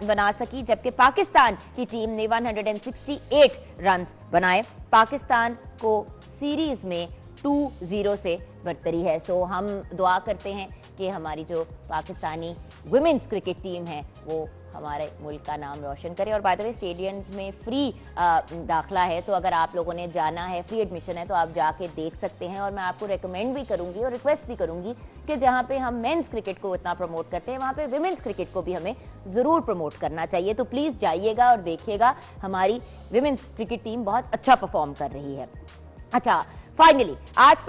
बना सकी, जबकि पाकिस्तान की टीम ने 168 रन बनाए। पाकिस्तान को सीरीज में 2-0 से बढ़तरी है। सो हम दुआ करते हैं कि हमारी जो पाकिस्तानी वुमेन्स क्रिकेट टीम है वो हमारे मुल्क का नाम रोशन करे। और बाय द वे स्टेडियम में फ्री दाखिला है, तो अगर आप लोगों ने जाना है, फ्री एडमिशन है, तो आप जाके देख सकते हैं। और मैं आपको रेकमेंड भी करूंगी और रिक्वेस्ट भी करूंगी कि जहां पे हम मेंस क्रिकेट को इतना प्रमोट करते हैं वहां पे विमेंस क्रिकेट को भी हमें ज़रूर प्रमोट करना चाहिए। तो प्लीज़ जाइएगा और देखिएगा, हमारी विमेंस क्रिकेट टीम बहुत अच्छा परफॉर्म कर रही है। अच्छा, फाइनली आज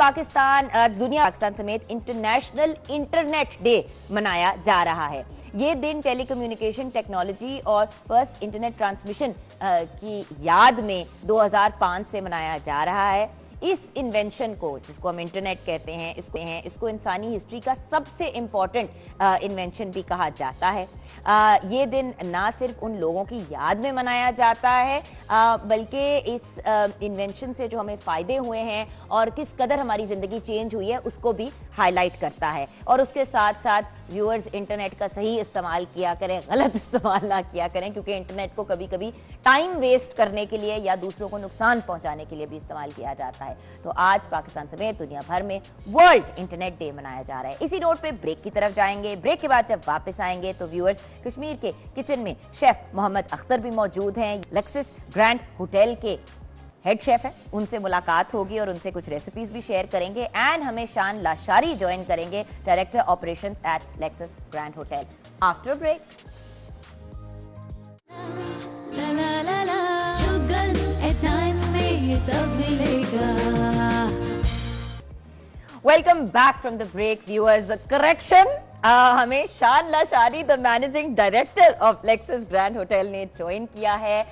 दुनिया पाकिस्तान समेत इंटरनेशनल इंटरनेट डे मनाया जा रहा है। ये दिन टेलीकम्युनिकेशन टेक्नोलॉजी और फर्स्ट इंटरनेट ट्रांसमिशन की याद में 2005 से मनाया जा रहा है। इस इन्वेंशन को, जिसको हम इंटरनेट कहते हैं, इसको इंसानी हिस्ट्री का सबसे इम्पॉर्टेंट इन्वेंशन भी कहा जाता है। ये दिन ना सिर्फ उन लोगों की याद में मनाया जाता है बल्कि इस इन्वेंशन से जो हमें फ़ायदे हुए हैं और किस कदर हमारी ज़िंदगी चेंज हुई है उसको भी हाईलाइट करता है। और उसके साथ साथ व्यूअर्स इंटरनेट का सही इस्तेमाल किया करें, गलत इस्तेमाल ना किया करें, क्योंकि इंटरनेट को कभी कभी टाइम वेस्ट करने के लिए या दूसरों को नुकसान पहुंचाने के लिए भी इस्तेमाल किया जाता है। तो आज पाकिस्तान समेत दुनिया भर में वर्ल्ड इंटरनेट डे मनाया जा रहा है। इसी नोट पे ब्रेक की तरफ जाएंगे। ब्रेक के बाद जब वापस आएंगे तो व्यूअर्स कश्मीर के किचन में शेफ मोहम्मद अख्तर भी मौजूद हैं। लेक्सिस ग्रैंड होटल के हेड शेफ है, उनसे मुलाकात होगी और उनसे कुछ रेसिपीज भी शेयर करेंगे। एंड हमें शान लाशारी ज्वाइन करेंगे, director operations at Lexis Grand hotel. After break welcome back from the break viewers. Correction, हमें Shan Lashari the managing director of Lexis Grand hotel ने ज्वाइन किया है।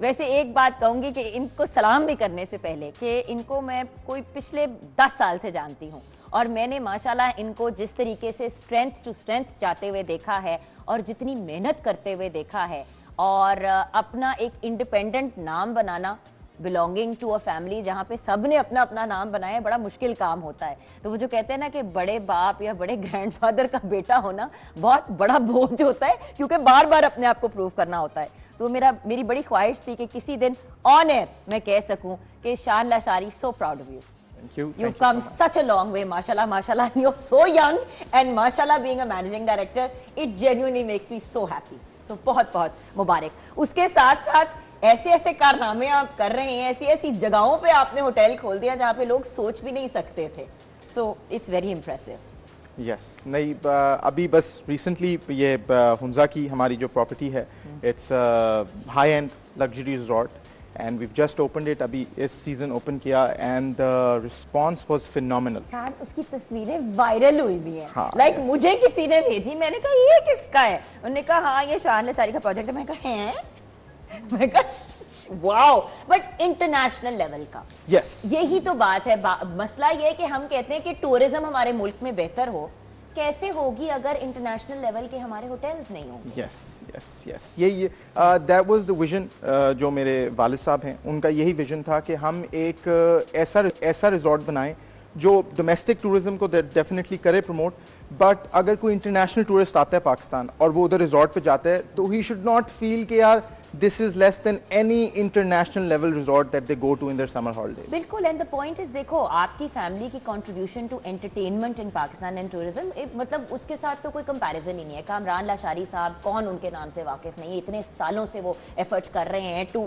वैसे एक बात कहूंगी कि इनको सलाम भी करने से पहले कि इनको मैं कोई पिछले 10 साल से जानती हूँ और मैंने माशाल्लाह इनको जिस तरीके से स्ट्रेंथ टू स्ट्रेंथ जाते हुए देखा है और जितनी मेहनत करते हुए देखा है और अपना एक इंडिपेंडेंट नाम बनाना, बिलोंगिंग टू अ फैमिली जहाँ पे सब ने अपना अपना नाम बनाया, बड़ा मुश्किल काम होता है। तो वो जो कहते हैं ना कि बड़े बाप या बड़े ग्रैंडफादर का बेटा होना बहुत बड़ा बोझ होता है, क्योंकि बार बार अपने आप को प्रूव करना होता है। तो मेरी बड़ी ख्वाहिश थी कि किसी दिन ऑन एयर मैं कह सकूं कि शान Lashari, so proud of you. You've come such a long way, mashallah, mashallah. You're so young, and mashallah, being a managing director, it genuinely makes me so happy. So बहुत बहुत मुबारक। उसके साथ साथ ऐसे ऐसे कारनामे आप कर रहे हैं, ऐसी ऐसी जगहों पे आपने होटल खोल दिया जहाँ पे लोग सोच भी नहीं सकते थे। So it's very impressive. Yes नहीं अभी बस रिसेंटली ये हुंजा की हमारी जो प्रॉपर्टी है, it's high end luxury resort and we've just opened it, अभी इस सीजन ओपन किया and the response was phenomenal. Shan, उसकी तस्वीरें वायरल हुई भी हैं। हाँ, लाइक मुझे किसी ने भेजी, मैंने कहा ये किसका है, उन्होंने कहा हाँ ये शान लाशारी का प्रोजेक्ट है। मैं कहा हैं, मैं कहा वाओ, बट इंटरनेशनल लेवल का। यस यही तो बात है। मसला ये है कि हम कहते हैं कि टूरिज्म हमारे मुल्क में बेहतर हो, कैसे होगी अगर इंटरनेशनल लेवल के हमारे होटल्स नहीं होंगे। यस यस यस ये दैट वाज द विजन। जो मेरे वालिद साहब हैं उनका यही विजन था कि हम एक ऐसा रिजॉर्ट बनाएं जो डोमेस्टिक टूरिज्म को डेफिनेटली करे प्रमोट, बट अगर कोई इंटरनेशनल टूरिस्ट आता है पाकिस्तान और वो उधर रिजॉर्ट पे जाता है तो ही शुड नॉट फील कि यार this is less than any international level resort that they go to in their summer holidays. बिल्कुल, एंड द पॉइंट इज, देखो आपकी फैमिली की contribution to entertainment in Pakistan and tourism, मतलब उसके साथ तो कोई कंपैरिजन ही नहीं है। कामरान लाशारी साहब, कौन उनके नाम से वाकिफ नहीं है, इतने सालों से वो एफर्ट कर रहे हैं to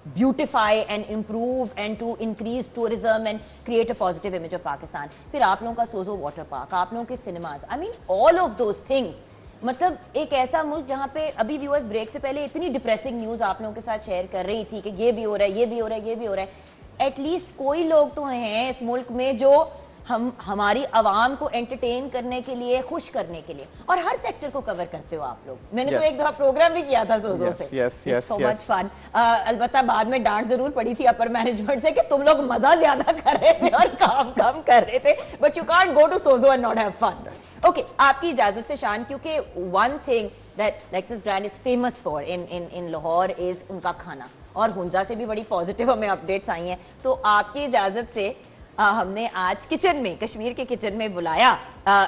beautify and improve and to increase tourism and create a positive image of Pakistan. फिर आप लोगों का सोजो वाटर पार्क, आप लोगों के cinemas, I mean all of those things. मतलब एक ऐसा मुल्क जहाँ पे अभी व्यूअर्स ब्रेक से पहले इतनी डिप्रेसिंग न्यूज़ आप लोगों के साथ शेयर कर रही थी कि ये भी हो रहा है, ये भी हो रहा है, ये भी हो रहा है। एटलीस्ट कोई लोग तो हैं इस मुल्क में जो हमारी आवाम को एंटरटेन करने के लिए, खुश करने के लिए, और हर सेक्टर को कवर करते हो आप लोग। मैंने तो एक दफा प्रोग्राम भी किया था सोजो से, सो मच फन। अलबत्ता बाद में डांट जरूर पड़ी थी अपर मैनेजमेंट से कि तुम लोग मजा ज्यादा कर रहे थे और काम कम कर रहे थे, but you can't go to Sozo and not have fun. Okay, आपकी इजाजत से शान, क्योंकि one thing that Lexis Grand is famous for in Lahore is उनका खाना, और हुंजा से भी बड़ी पॉजिटिव हमें अपडेट्स आई हैं। तो आपकी इजाजत से हमने आज किचन में, कश्मीर के किचन में बुलाया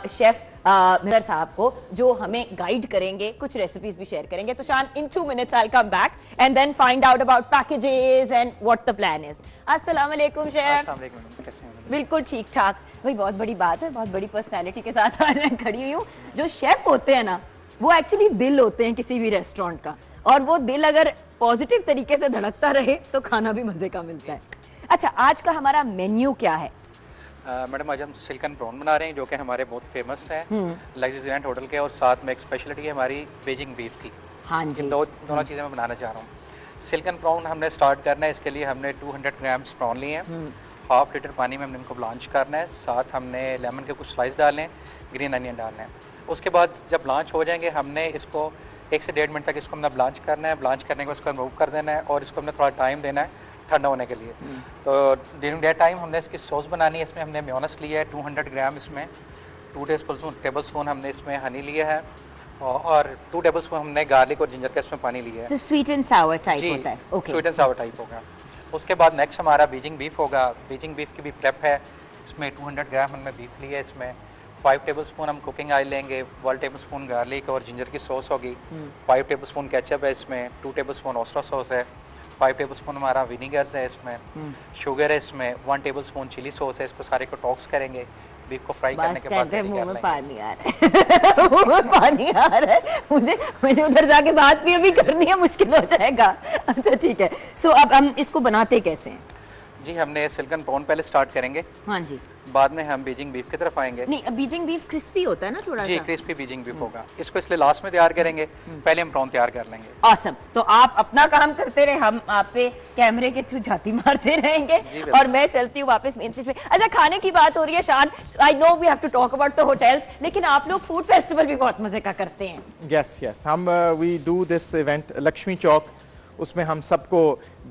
शेफ मिहर साहब को, जो हमें गाइड करेंगे, कुछ रेसिपीज भी शेयर करेंगे। तो Shan, in 2 minutes I come back and then find out about packages and what the plan is. अस्सलाम वालेकुम शेफ। कैसे हैं? बिल्कुल ठीक ठाक भाई, बहुत बड़ी बात है, बहुत बड़ी पर्सनैलिटी के साथ आज मैं खड़ी हुई हूँ। जो शेफ होते हैं ना, वो एक्चुअली दिल होते हैं किसी भी रेस्टोरेंट का, और वो दिल अगर पॉजिटिव तरीके से धड़कता रहे तो खाना भी मजे का मिलता है। अच्छा, आज का हमारा मेन्यू क्या है? मैडम, आज हम सिल्कन प्रॉन बना रहे हैं जो कि हमारे बहुत फेमस है लेक्सिस ग्रैंड होटल के, और साथ में एक स्पेशलिटी है हमारी बेजिंग बीफ की। हाँ जी, दोनों चीज़ें मैं बनाना चाह रहा हूँ। सिल्कन प्रॉन हमने स्टार्ट करना है, इसके लिए हमने 200 ग्राम्स प्रॉन लिए हैं हाफ लीटर पानी में हमने इनको ब्लांच करना है, साथ हमने लेमन के कुछ स्लाइस डालने हैं, ग्रीन अनियन डालना है। उसके बाद जब ब्लांच हो जाएंगे हमने इसको 1 से 1.5 मिनट तक इसको हमने ब्लांच करना है। ब्लांच करने के बाद इसको रिमूव कर देना है और इसको हमने थोड़ा टाइम देना है ठंडा होने के लिए। तो ड्यूरिंग दैट टाइम हमने इसकी सॉस बनानी है। इसमें हमने मेयोनेज़ लिया है 200 ग्राम, इसमें 2 टेबल स्पून हमने इसमें हनी लिया है और 2 टेबल स्पून हमने गार्लिक और जिंजर का इसमें पानी लिया है। So sweet and sour type होता है। Okay. Sweet and Sawar type होगा। उसके बाद नेक्स्ट हमारा बीजिंग बीफ होगा। बीजिंग बीफ की भी प्रेप है। इसमें 200 ग्राम हमने बीफ लिया है। इसमें 5 टेबल स्पून हम कुकिंग ऑयल लेंगे, 1 टेबल स्पून गार्लिक और जिंजर की सॉस होगी, 5 टेबल स्पून केचप है इसमें, 2 टेबल स्पून ऑयस्टर सॉस है, 5 टेबल स्पून हमारा विनीगर्स है इसमें, शुगर है इसमें, 1 टेबल स्पून चिली सॉस है। इसको सारे को टॉक्स करेंगे। बीफ को फ्राई करने के बाद मुंह में पानी आ रहा है मुंह में पानी आ रहा है मुझे उधर जाके बात भी अभी करनी है, मुश्किल हो जाएगा। अच्छा ठीक है। सो अब हम इसको बनाते कैसे हैं? जी हमने सिल्कन प्रॉन पहले स्टार्ट करेंगे। हाँ जी। बाद में हम बीजिंग बीफ की तरफ आएंगे। नहीं, बीजिंग बीफ क्रिस्पी होता है ना थोड़ा जी, सा? क्रिस्पी बीजिंग बीफ होगा। इसको इसलिए लास्ट में तैयार करेंगे, पहले हम प्रॉन तैयार कर लेंगे। ऑसम। तो आप अपना काम करते रहे, हम आप पे कैमरे के थ्रू झाती मारते रहेंगे और मैं चलती हूँ वापस मेन स्ट्रीट पे। अच्छा, खाने की बात हो रही है Shan, I know we have to talk about the hotels, लेकिन आप लोग फूड फेस्टिवल भी बहुत मजे का करते हैं। यस यस, हम we do this event Laxmi Chowk, उसमें हम सबको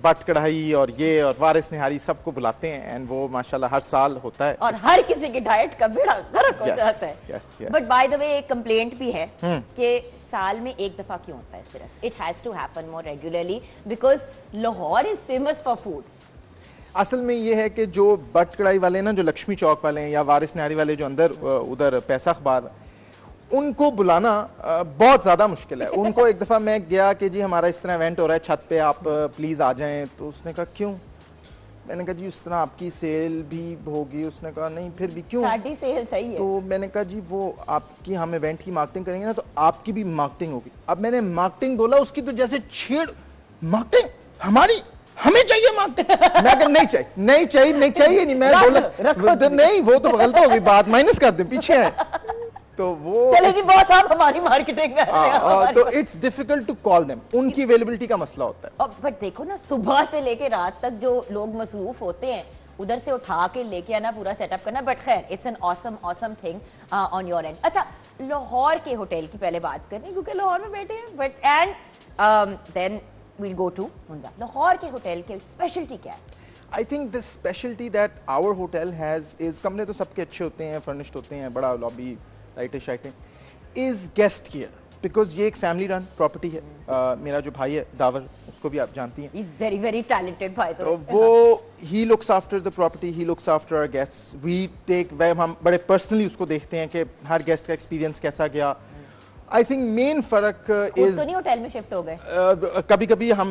बट कढ़ाई और ये और वारिस निहारी सबको बुलाते हैं एंड वो माशाल्लाह हर साल होता है और हर किसी की डाइट का बेड़ा गर्क हो जाता है। Yes yes. But by the वे एक कंप्लेंट भी है कि साल में एक दफा क्यों होता है सिर्फ? It has to happen more regularly because Lahore is famous for food. असल में ये है कि जो बट कढ़ाई वाले ना, जो लक्ष्मी चौक वाले हैं या वारिस निहारी वाले जो अंदर उधर पैसा अखबार, उनको बुलाना बहुत ज़्यादा मुश्किल है। उनको एक दफ़ा मैं गया कि जी हमारा इस तरह इवेंट हो रहा है, छत पे आप प्लीज़ आ जाएं, तो उसने कहा क्यों? मैंने कहा जी उस तरह आपकी सेल भी होगी। उसने कहा नहीं फिर भी क्यों? साड़ी सेल सही है। तो मैंने कहा जी वो आपकी, हम इवेंट की मार्केटिंग करेंगे ना तो आपकी भी मार्केटिंग होगी। अब मैंने मार्केटिंग बोला, उसकी तो जैसे छेड़, मार्केटिंग हमारी, हमें चाहिए मार्केटिंग। मैं कहा नहीं चाहिए नहीं चाहिए नहीं चाहिए नहीं। मैं बोला नहीं, वो तो गलत होगी बात, माइनस कर दे, पीछे है। तो वो चले जी बॉस, आप हमारी मार्केटिंग कर रहे हैं। तो it's difficult to call them, उनकी अवेलेबिलिटी का मसला होता है। बट देखो ना, सुबह से लेके रात तक जो लोग मसरूफ होते हैं, उधर से उठा के लेके आना, पूरा सेटअप करना। बट खैर, it's an awesome thing on your and. अच्छा, लाहौर के होटल की पहले बात करनी क्योंकि लाहौर में बैठे हैं, but and then we'll go to मुंजा। लाहौर के होटल के स्पेशलिटी क्या है? I think the speciality that our hotel has is, कमरे तो सबके अच्छे होते हैं, फर्निश्ड होते हैं, बड़ा लॉबी, लाइटें शाइटें, इज गेस्ट केयर, बिकॉज ये एक फैमिली रन प्रॉपर्टी है। मेरा जो भाई है दावर, उसको भी आप जानती हैं, इज वेरी वेरी टैलेंटेड भाई। तो वो he looks after the property, he looks after our guests. We take, हम बड़े पर्सनली उसको देखते हैं कि हर गेस्ट का एक्सपीरियंस कैसा गया। आई थिंक मेन फर्क इज, तो नहीं होटल में शिफ्ट हो गए? कभी कभी हम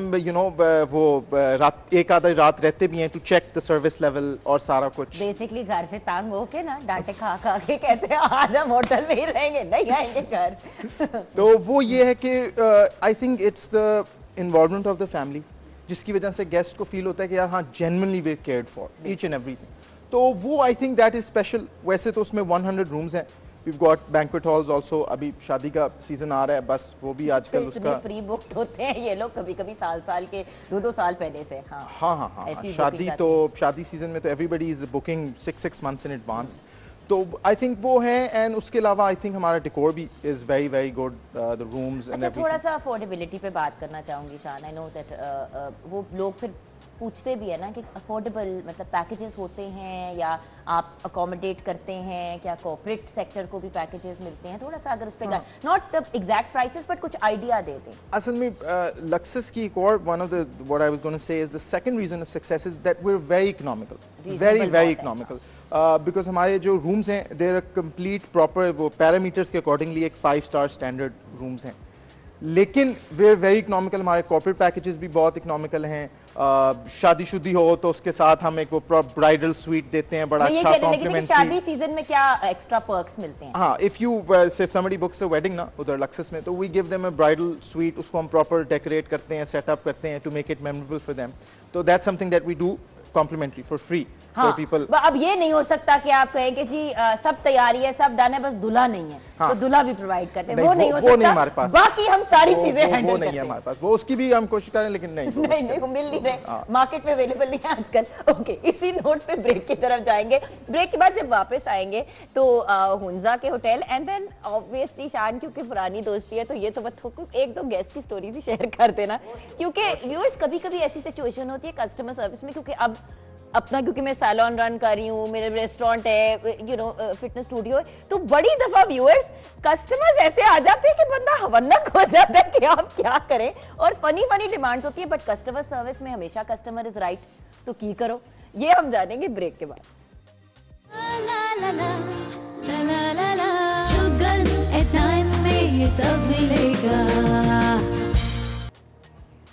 वो रात, एक आधा रात रहते भी हैं to check the service level और सारा कुछ। बेसिकली घर से तंग होके ना, डांटे खा खा के कहते हैं आज हम होटल में ही रहेंगे, नहीं आएंगे घर। तो वो ये है कि I think it's the involvement of the family, जिसकी वजह से गेस्ट को फील होता है कि यार हाँ, genuinely we cared for each and everything. तो वो I think that is special. वैसे तो उसमें 100 रूम्स हैं। We've got banquet halls also। अभी शादी का सीजन आ रहा है, बस वो भी आजकल उसका प्री बुक्ड होते हैं ये लोग, कभी कभी साल के 2-2 साल पहले से। हाँ, शादी तो शादी सीजन में तो everybody is booking 6 months in advance। तो आई थिंक वो है। एंड उसके अलावा आई थिंक हमारा डेकोर भी is very very good, the rooms and everything. थोड़ा सा अफोर्डेबिलिटी पे बात करना चाहूंगी शान। आई नो दैट वो लोग फिर पूछते भी है ना कि अफोर्डेबल मतलब पैकेजेस होते हैं या आप अकोमोडेट करते हैं, क्या कॉर्पोरेट सेक्टर को भी पैकेजेस मिलते हैं? थोड़ा सा अगर उस पर, not the exact prices but कुछ आइडिया दे दें। असल में लक्सस की एक और one of the what I was going to say is the second reason of success is that we are very economical, very economical, because हमारे जो रूम्स हैं देयर कंप्लीट प्रॉपर वो पैरामीटर्स के अकॉर्डिंगली एक 5 star standard rooms हैं, लेकिन we are very economical. हमारे corporate packages भी बहुत इकोनॉमिकल हैं। शादी हो तो उसके साथ हम एक वो ब्राइडल स्वीट देते हैं, बड़ा अच्छा कॉम्प्लीमेंट्री। शादी सीजन में क्या एक्स्ट्रा पर्क्स मिलते हैं? हाँ, if you if somebody books a wedding ना उधर लक्सस में, तो we give them a bridal suite, उसको हम प्रॉपर डेकोरेट करते हैं, सेटअप करते हैं to make it memorable for them. तो that's something that we do complimentary for free. हाँ, people अब ये नहीं हो सकता कि आप कहें कि जी सब तैयारी है, सब डन है, बस दूल्हा नहीं है। हाँ, तो दूल्हा भी प्रोवाइड करते हैं, नहीं, वो नहीं हो वो सकता। नहीं हमारे पास, बाकी हम सारी चीजें हैंडल वो करते नहीं है हैं। हमारे पास, वो उसकी भी हम कोशिश करें लेकिन नहीं नहीं वो मिल नहीं रहे, मार्केट में अवेलेबल नहीं है आजकल। ओके, इसी नोट पे ब्रेक की तरफ जाएंगे। ब्रेक के बाद जब वापस आएंगे तो हुंजा के होटल एंड देन ऑब्वियसली शान, क्योंकि पुरानी दोस्ती है तो ये तो एक दो गेस्ट की स्टोरी ही शेयर कर देना, क्योंकि व्यूअर्स कभी कभी ऐसी सिचुएशन होती है कस्टमर सर्विस में, क्योंकि अब अपना, क्योंकि मैं सैलून रन कर रही हूँ, मेरे रेस्टोरेंट है, यू नो फिटनेस स्टूडियो है, तो बड़ी दफा व्यूअर्स कस्टमर्स ऐसे आ जाते हैं कि बंदा हवन्नक हो जाता है कि आप क्या करें, और फनी डिमांड्स होती है, बट कस्टमर सर्विस में हमेशा कस्टमर इज राइट, तो की करो। ये हम जानेंगे ब्रेक के बाद। जुगन एट 9 में ये सब मिलेगा।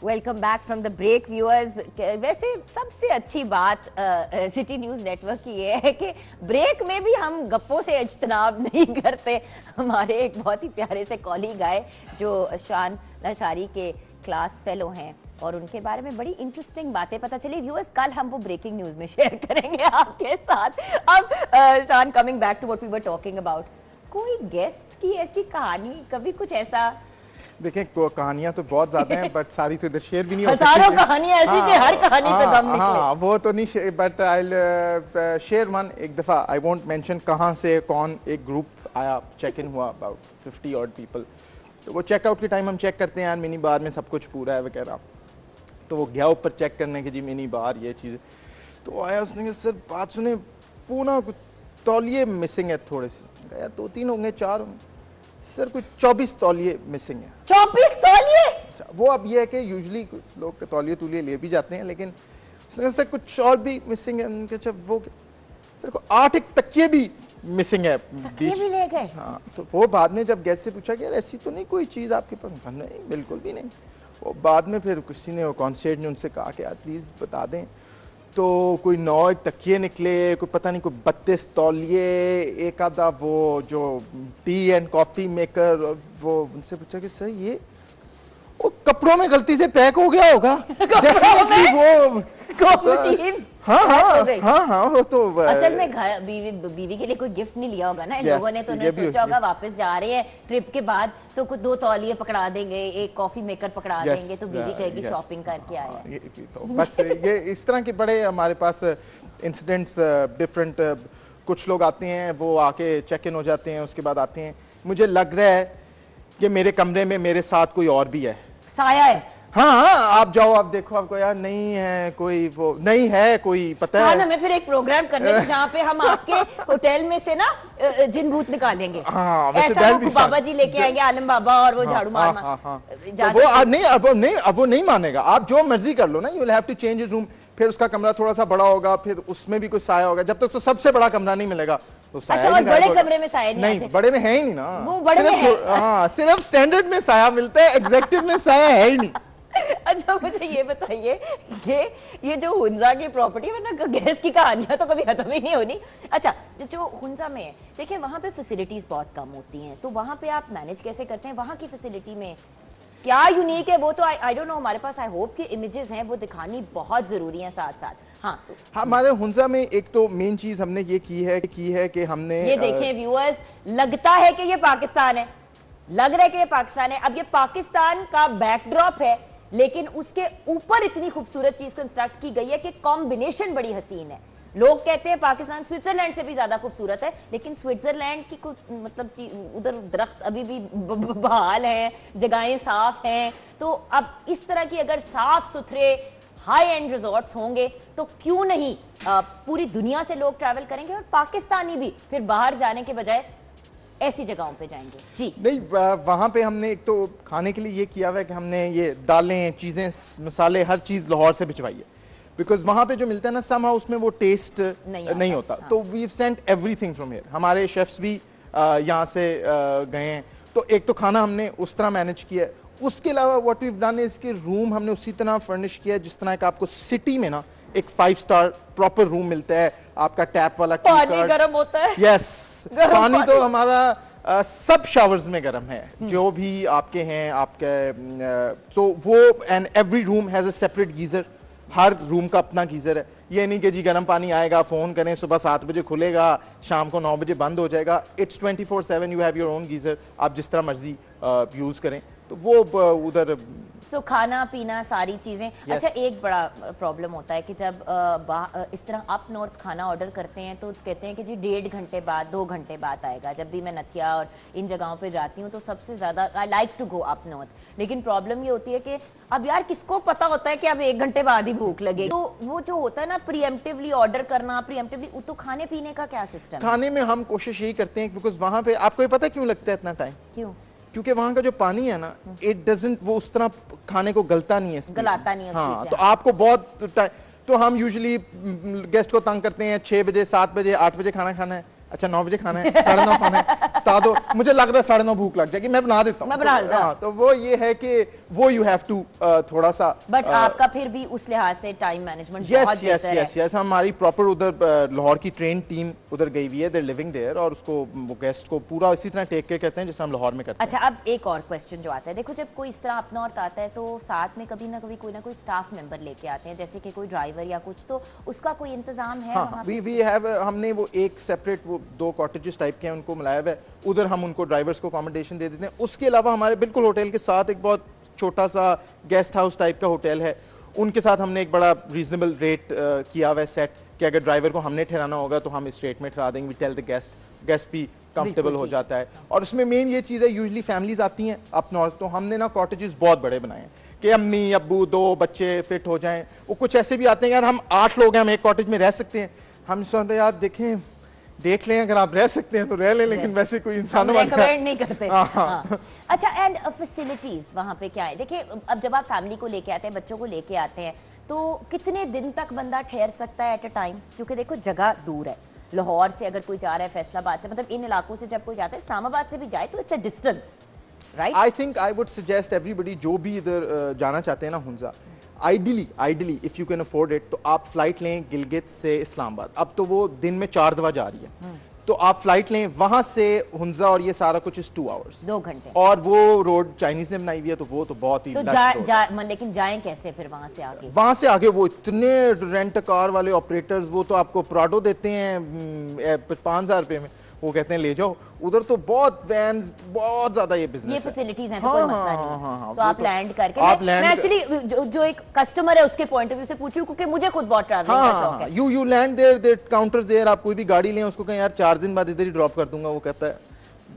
Welcome back from the break viewers. वैसे सबसे अच्छी बात सिटी न्यूज़ नेटवर्क की ये है कि ब्रेक में भी हम गप्पों से इज्तनाब नहीं करते। हमारे एक बहुत ही प्यारे से कॉलीग आए जो शान लाचारी के क्लास फेलो हैं, और उनके बारे में बड़ी इंटरेस्टिंग बातें पता चली। व्यूअर्स कल हम वो ब्रेकिंग न्यूज़ में शेयर करेंगे आपके साथ। अब Shan, coming back to what we were talking about, कोई गेस्ट की ऐसी कहानी, कभी कुछ ऐसा? देखें कहानियां तो बहुत ज्यादा हैं, बट सारी तो इधर शेयर भी नहीं हो हजारों सकती। कहानियां ऐसी कि हर कहानी पे दम निकले। हाँ, वो तो नहीं, बट आई शेयर वन। एक दफ़ा, आई वोंट मेंशन कहाँ से कौन, एक ग्रुप आया, चेक इन हुआ, अबाउट 50 ऑड पीपल। तो वो चेकआउट के टाइम हम चेक करते हैं यार मिनी बार में सब कुछ पूरा है वगैरह, तो वो गया ऊपर चेक करने के, जी मिनी बार ये चीज़। तो वो आया, उसने कहा सर बात सुने, वो ना कुछ तौलिए मिसिंग है थोड़े से। यार 2-3 होंगे, 4 होंगे सर, कुछ 24 तौलिए मिसिंग है। 24 तौलिए? वो अब ये है कि यूजुअली लोग तौलिए तुलिए ले भी जाते हैं, लेकिन उसने कहा सर कुछ और भी मिसिंग है। उनके अच्छा वो सर को 8 एक तकिए भी मिसिंग है। ये भी ले गए? हाँ, तो वो बाद में जब गेस्ट से पूछा कि यार ऐसी तो नहीं कोई चीज़ आपके पास? नहीं, बिल्कुल भी नहीं। वो बाद में फिर किसी ने, कॉन्सर्ट ने उनसे कहा कि यार प्लीज़ बता दें, तो कोई 9 तकिए निकले, कोई पता नहीं, कोई 32 तौलिए, एक आधा वो जो टी एंड कॉफ़ी मेकर। वो उनसे पूछा कि सर ये वो कपड़ों में गलती से पैक हो गया होगा। डेफिनेटली वो मशीन। हाँ, वो तो असल में बीवी के लिए कोई गिफ्ट नहीं लिया होगा ना इन लोगों ने, तो उन्होंने सोचा होगा वापस जा रहे हैं ट्रिप के बाद तो कुछ 2 तौलिए पकड़ा देंगे, एक कॉफी मेकर पकड़ा देंगे, तो बीवी कहेगी शॉपिंग करके आया। तो बस ये इस तरह के बड़े हमारे पास इंसिडेंट्स डिफरेंट। कुछ लोग आते हैं, वो आके चेक इन हो जाते हैं, उसके बाद आते हैं, मुझे लग रहा है कि मेरे कमरे में मेरे साथ कोई और भी है, साया है। हाँ, आप जाओ, आप देखो, आपको यार नहीं है कोई, वो नहीं है कोई, पता है। हमें फिर एक प्रोग्राम करने हैं जहाँ पे हम आपके होटल में से ना जिन भूत निकालेंगे। हाँ, ऐसा वो बाबा जी लेके आएंगे, आलम बाबा, और वो झाड़ू मार वो नहीं मानेगा। आप जो मर्जी कर लो ना, you will have to change room. फिर उसका कमरा थोड़ा सा बड़ा होगा, फिर उसमें भी कुछ साया होगा। जब तक तो सबसे बड़ा कमरा नहीं मिलेगा तो अच्छा, और बड़े कमरे में साया नहीं, बड़े में है ही नहीं ना, वो बड़े में है। हाँ, सिर्फ स्टैंडर्ड में साया मिलता है, एग्जेक्टिव में साया है ही नहीं। अच्छा, मुझे ये बताइए कि ये जो हुंजा की प्रॉपर्टी है ना, गैस की कहानियां तो कभी खत्म ही नहीं होनी। अच्छा, जो हुंजा में है, देखिए वहाँ पे फैसिलिटीज बहुत कम होती हैं, तो वहाँ पे आप मैनेज कैसे करते हैं? वहाँ की फैसिलिटी में क्या यूनिक है वो तो आई डोंट नो, हमारे पास आई होप कि इमेजेस हैं, वो दिखानी बहुत जरूरी है साथ साथ। हाँ, हमारे हुंजा में एक तो मेन चीज हमने ये की है कि हमने ये देखें व्यूअर्स, लगता है कि ये पाकिस्तान है, लग रहा है कि ये पाकिस्तान है। अब ये पाकिस्तान का बैकड्रॉप है, लेकिन उसके ऊपर इतनी खूबसूरत चीज कंस्ट्रक्ट की गई है कि कॉम्बिनेशन बड़ी हसीन है। लोग कहते हैं पाकिस्तान स्विट्जरलैंड से भी ज्यादा खूबसूरत है, लेकिन स्विट्जरलैंड की मतलब उधर दरख्त अभी भी बहाल हैं, जगहें साफ हैं। तो अब इस तरह की अगर साफ सुथरे हाई एंड रिजॉर्ट्स होंगे तो क्यों नहीं पूरी दुनिया से लोग ट्रैवल करेंगे, और पाकिस्तानी भी फिर बाहर जाने के बजाय ऐसी जगहों पे जाएंगे। जी नहीं, वहाँ पे हमने एक तो खाने के लिए ये किया हुआ है कि हमने ये दालें, चीज़ें, मसाले, हर चीज़ लाहौर से भिजवाई है, बिकॉज वहाँ पे जो मिलता है ना समहाउ उसमें वो टेस्ट नहीं होता। हाँ। तो we sent everything from here. हमारे शेफ्स भी यहाँ से गए हैं, तो एक तो खाना हमने उस तरह मैनेज किया है। उसके अलावा व्हाट वी डन इज कि रूम हमने उसी तरह फर्निश किया है जिस तरह का आपको सिटी में ना एक 5 स्टार प्रॉपर रूम मिलता है। आपका टैप वाला पानी गर्म होता है। यस, पानी तो हमारा सब शावर्स में गर्म है, जो भी आपके हैं आपके। तो वो and every room has a separate geyser her room का अपना गीज़र है। ये नहीं कि जी गर्म पानी आएगा, फ़ोन करें, सुबह 7 बजे खुलेगा, शाम को 9 बजे बंद हो जाएगा। It's 24/7, you have your own geyser, आप जिस तरह मर्जी यूज़ करें। तो वो उधर खाना पीना सारी चीज़ें। Yes. अच्छा, एक बड़ा प्रॉब्लम होता है कि जब इस तरह अप नॉर्थ खाना ऑर्डर करते हैं तो कहते हैं कि जी 1.5 घंटे बाद 2 घंटे बाद आएगा। जब भी मैं नथिया और इन जगहों पे जाती हूँ तो सबसे ज़्यादा I like to go up north, लेकिन प्रॉब्लम ये होती है कि अब यार किसको पता होता है कि अब 1 घंटे बाद ही भूख लगेगी। तो वो जो होता है ना प्रीएम्प्टिवली ऑर्डर करना, प्रीएम्प्टिवली, तो खाने पीने का क्या सिस्टम है? खाने में हम कोशिश यही करते हैं, बिकॉज वहाँ पे आपको ये पता है क्यों लगता है इतना टाइम? क्यों? क्योंकि वहाँ का जो पानी है ना, इट डजंट, वो उस तरह खाने को गलता नहीं है, गलाता नहीं है। हाँ, तो आपको बहुत टाइम, तो हम यूजुअली गेस्ट को तंग करते हैं 6 बजे 7 बजे 8 बजे खाना खाना है, अच्छा 9 बजे खाना है, 9:30 खाना है, बता दो, मुझे लग रहा है 9:30 भूख लग जाएगी, मैं बना देता हूँ। हाँ, तो वो ये है कि वो यू हैव टू थोड़ा सा, बट आपका फिर भी उस लिहाज से टाइम मैनेजमेंट बहुत बेहतर है। यस, हमारी प्रॉपर उधर लाहौर की ट्रेन टीम उधर गई हुई है, देयर लिविंग देयर, और उसको वो गेस्ट को पूरा इसी तरह टेक केयर करते हैं जिस हम लाहौर में करते हैं। अच्छा, अब एक और क्वेश्चन जो आता है, देखो जब कोई इस तरह अप नॉर्थ आता है तो साथ में कभी ना कभी कोई ना कोई स्टाफ मेंबर लेके आते हैं, जैसे कि कोई ड्राइवर या कुछ, तो उसका कोई इंतजाम है? हाँ, वी हैव, हमने वो एक सेपरेट वो 2 कॉटेजेस टाइप के हैं, उनको मिलाया हुआ है, उधर हम उनको ड्राइवर्स को अकोमोडेशन दे देते हैं। उसके अलावा हमारे बिल्कुल होटल के साथ एक बहुत छोटा सा गेस्ट हाउस टाइप का होटल है, उनके साथ हमने एक बड़ा रीजनेबल रेट किया हुआ है सेट, कि अगर ड्राइवर को हमने ठहराना होगा तो हम इस रेट में ठहरा देंगे। वी टेल द गेस्ट भी कंफर्टेबल हो जाता है। और उसमें मेन ये चीज़ है, यूजुअली फैमिलीज आती हैं अप नॉर्थ, तो हमने ना कॉटेजेस बहुत बड़े बनाए हैं कि अम्मी अब्बू 2 बच्चे फिट हो जाएं। वो कुछ ऐसे भी आते हैं यार हम 8 लोग हैं, हम एक कॉटेज में रह सकते हैं। हम सोचते हैं यार देख लें, अगर आप रह सकते हैं तो रह लें, लेकिन वैसे कोई इंसान रेकमेंड नहीं करते। हाँ। अच्छा, एंड फैसिलिटीज वहाँ पे क्या है? देखिए, अब जब आप फैमिली को लेके आते हैं, बच्चों को लेके आते हैं, तो कितने दिन तक बंदा ठहर सकता है एट अ टाइम? क्योंकि देखो जगह दूर है, लाहौर से अगर कोई जा रहा है, फैसलाबाद से, मतलब इन इलाकों से जब कोई जाता है, इस्लामाबाद से भी जाए तो it's a distance, right? I think I would suggest everybody जो भी इधर जाना चाहते हैं ना Hunza, ideally if you can afford it, तो आप फ्लाइट लें गिलगित से इस्लामाबाद। अब तो वो दिन में 4 दफा जा रही है, तो आप फ्लाइट लें वहां से हुंजा, और ये सारा कुछ 2 आवर्स, 2 घंटे, और वो रोड चाइनीज ने बनाई हुई है, तो वो तो बहुत ही तो लेकिन जाएं कैसे फिर वहां से आगे? वहां से आगे वो इतने रेंट कार वाले ऑपरेटर्स, वो तो आपको प्राडो देते हैं 5,000 रुपए में, वो कहते हैं ले जाओ उधर। तो बहुत वैन्स, बहुत ज्यादा ये बिजनेस, ये फैसिलिटीज हैं, तो कोई मसला नहीं है। तो आप लैंड करके, मैं एक्चुअली जो एक कस्टमर है उसके पॉइंट ऑफ व्यू से पूछूं, क्योंकि मुझे खुद बहुत ट्रैवलिंग का शौक है। You land there counters there, आप कोई भी गाड़ी लें उसको कहें यार 4 दिन बाद इधर ही ड्रॉप कर दूंगा, वो कहता है,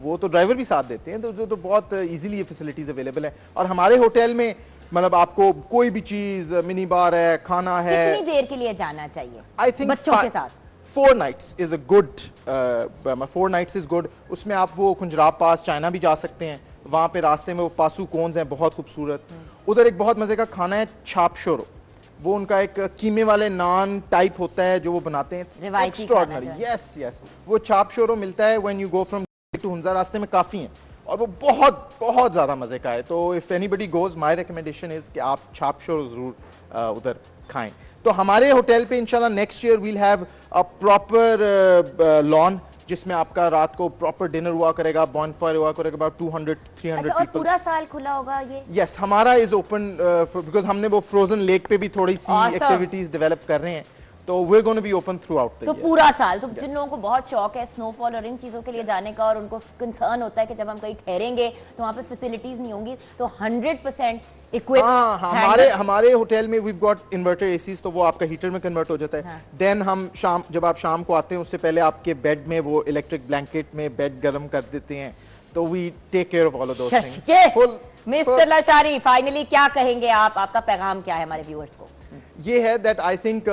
वो तो ड्राइवर भी साथ देते हैं, तो बहुत इजीली ये फैसिलिटीज अवेलेबल है। और हमारे होटल में मतलब आपको कोई भी चीज, मिनी बार है, खाना है। कितनी देर के लिए जाना चाहिए? आई थिंक बच्चों के साथ 4 nights is a good 4 nights is good। उसमें आप वो खुंजराब पास चाइना भी जा सकते हैं, वहाँ पे रास्ते में वो पासू कोन्स हैं बहुत खूबसूरत। उधर एक बहुत मजे का खाना है छाप शोरो, वो उनका एक कीमे वाले नान टाइप होता है जो वो बनाते हैं, एक्स्ट्राऑर्डिनरी। यस, वो छाप शोरो मिलता है when you go from to Hunza, रास्ते में काफ़ी हैं और वो बहुत बहुत ज़्यादा मज़े का है। तो if anybody goes, my recommendation is कि आप छाप शोरो ज़रूर उधर खाएं। तो हमारे होटल पे इंशाल्लाह next year we'll have a proper lawn, जिसमें आपका रात को प्रॉपर डिनर हुआ करेगा, बॉनफायर हुआ करेगा, अबाउट 200-300 अच्छा, और पूरा साल खुला होगा ये? यस, हमारा इज ओपन बिकॉज हमने वो फ्रोजन लेक पे भी थोड़ी सी एक्टिविटीज डेवलप कर रहे हैं, तो we are going to be open throughout the year. तो पूरा साल। तो जिन लोगों को बहुत शौक है स्नोफॉल और इन चीज़ों के लिए जाने का, और उनको कंसर्न होता है कि जब हम कहीं ठहरेंगे तो वहाँ पे फैसिलिटीज नहीं होंगी, तो 100% इक्विप्ड। हमारे होटल में वी गॉट इन्वर्टर एसीज, तो वो आपका हीटर में कन्वर्ट हो जाता है। देन हम जब आप शाम को आते हैं उससे पहले आपके बेड में वो इलेक्ट्रिक ब्लैंकेट में बेड गर्म कर देते हैं, तो we take care of all of those things. Mister Lashari, finally क्या कहेंगे आप? आपका पैगाम क्या है हमारे व्यूअर्स को? ये है दैट आई थिंक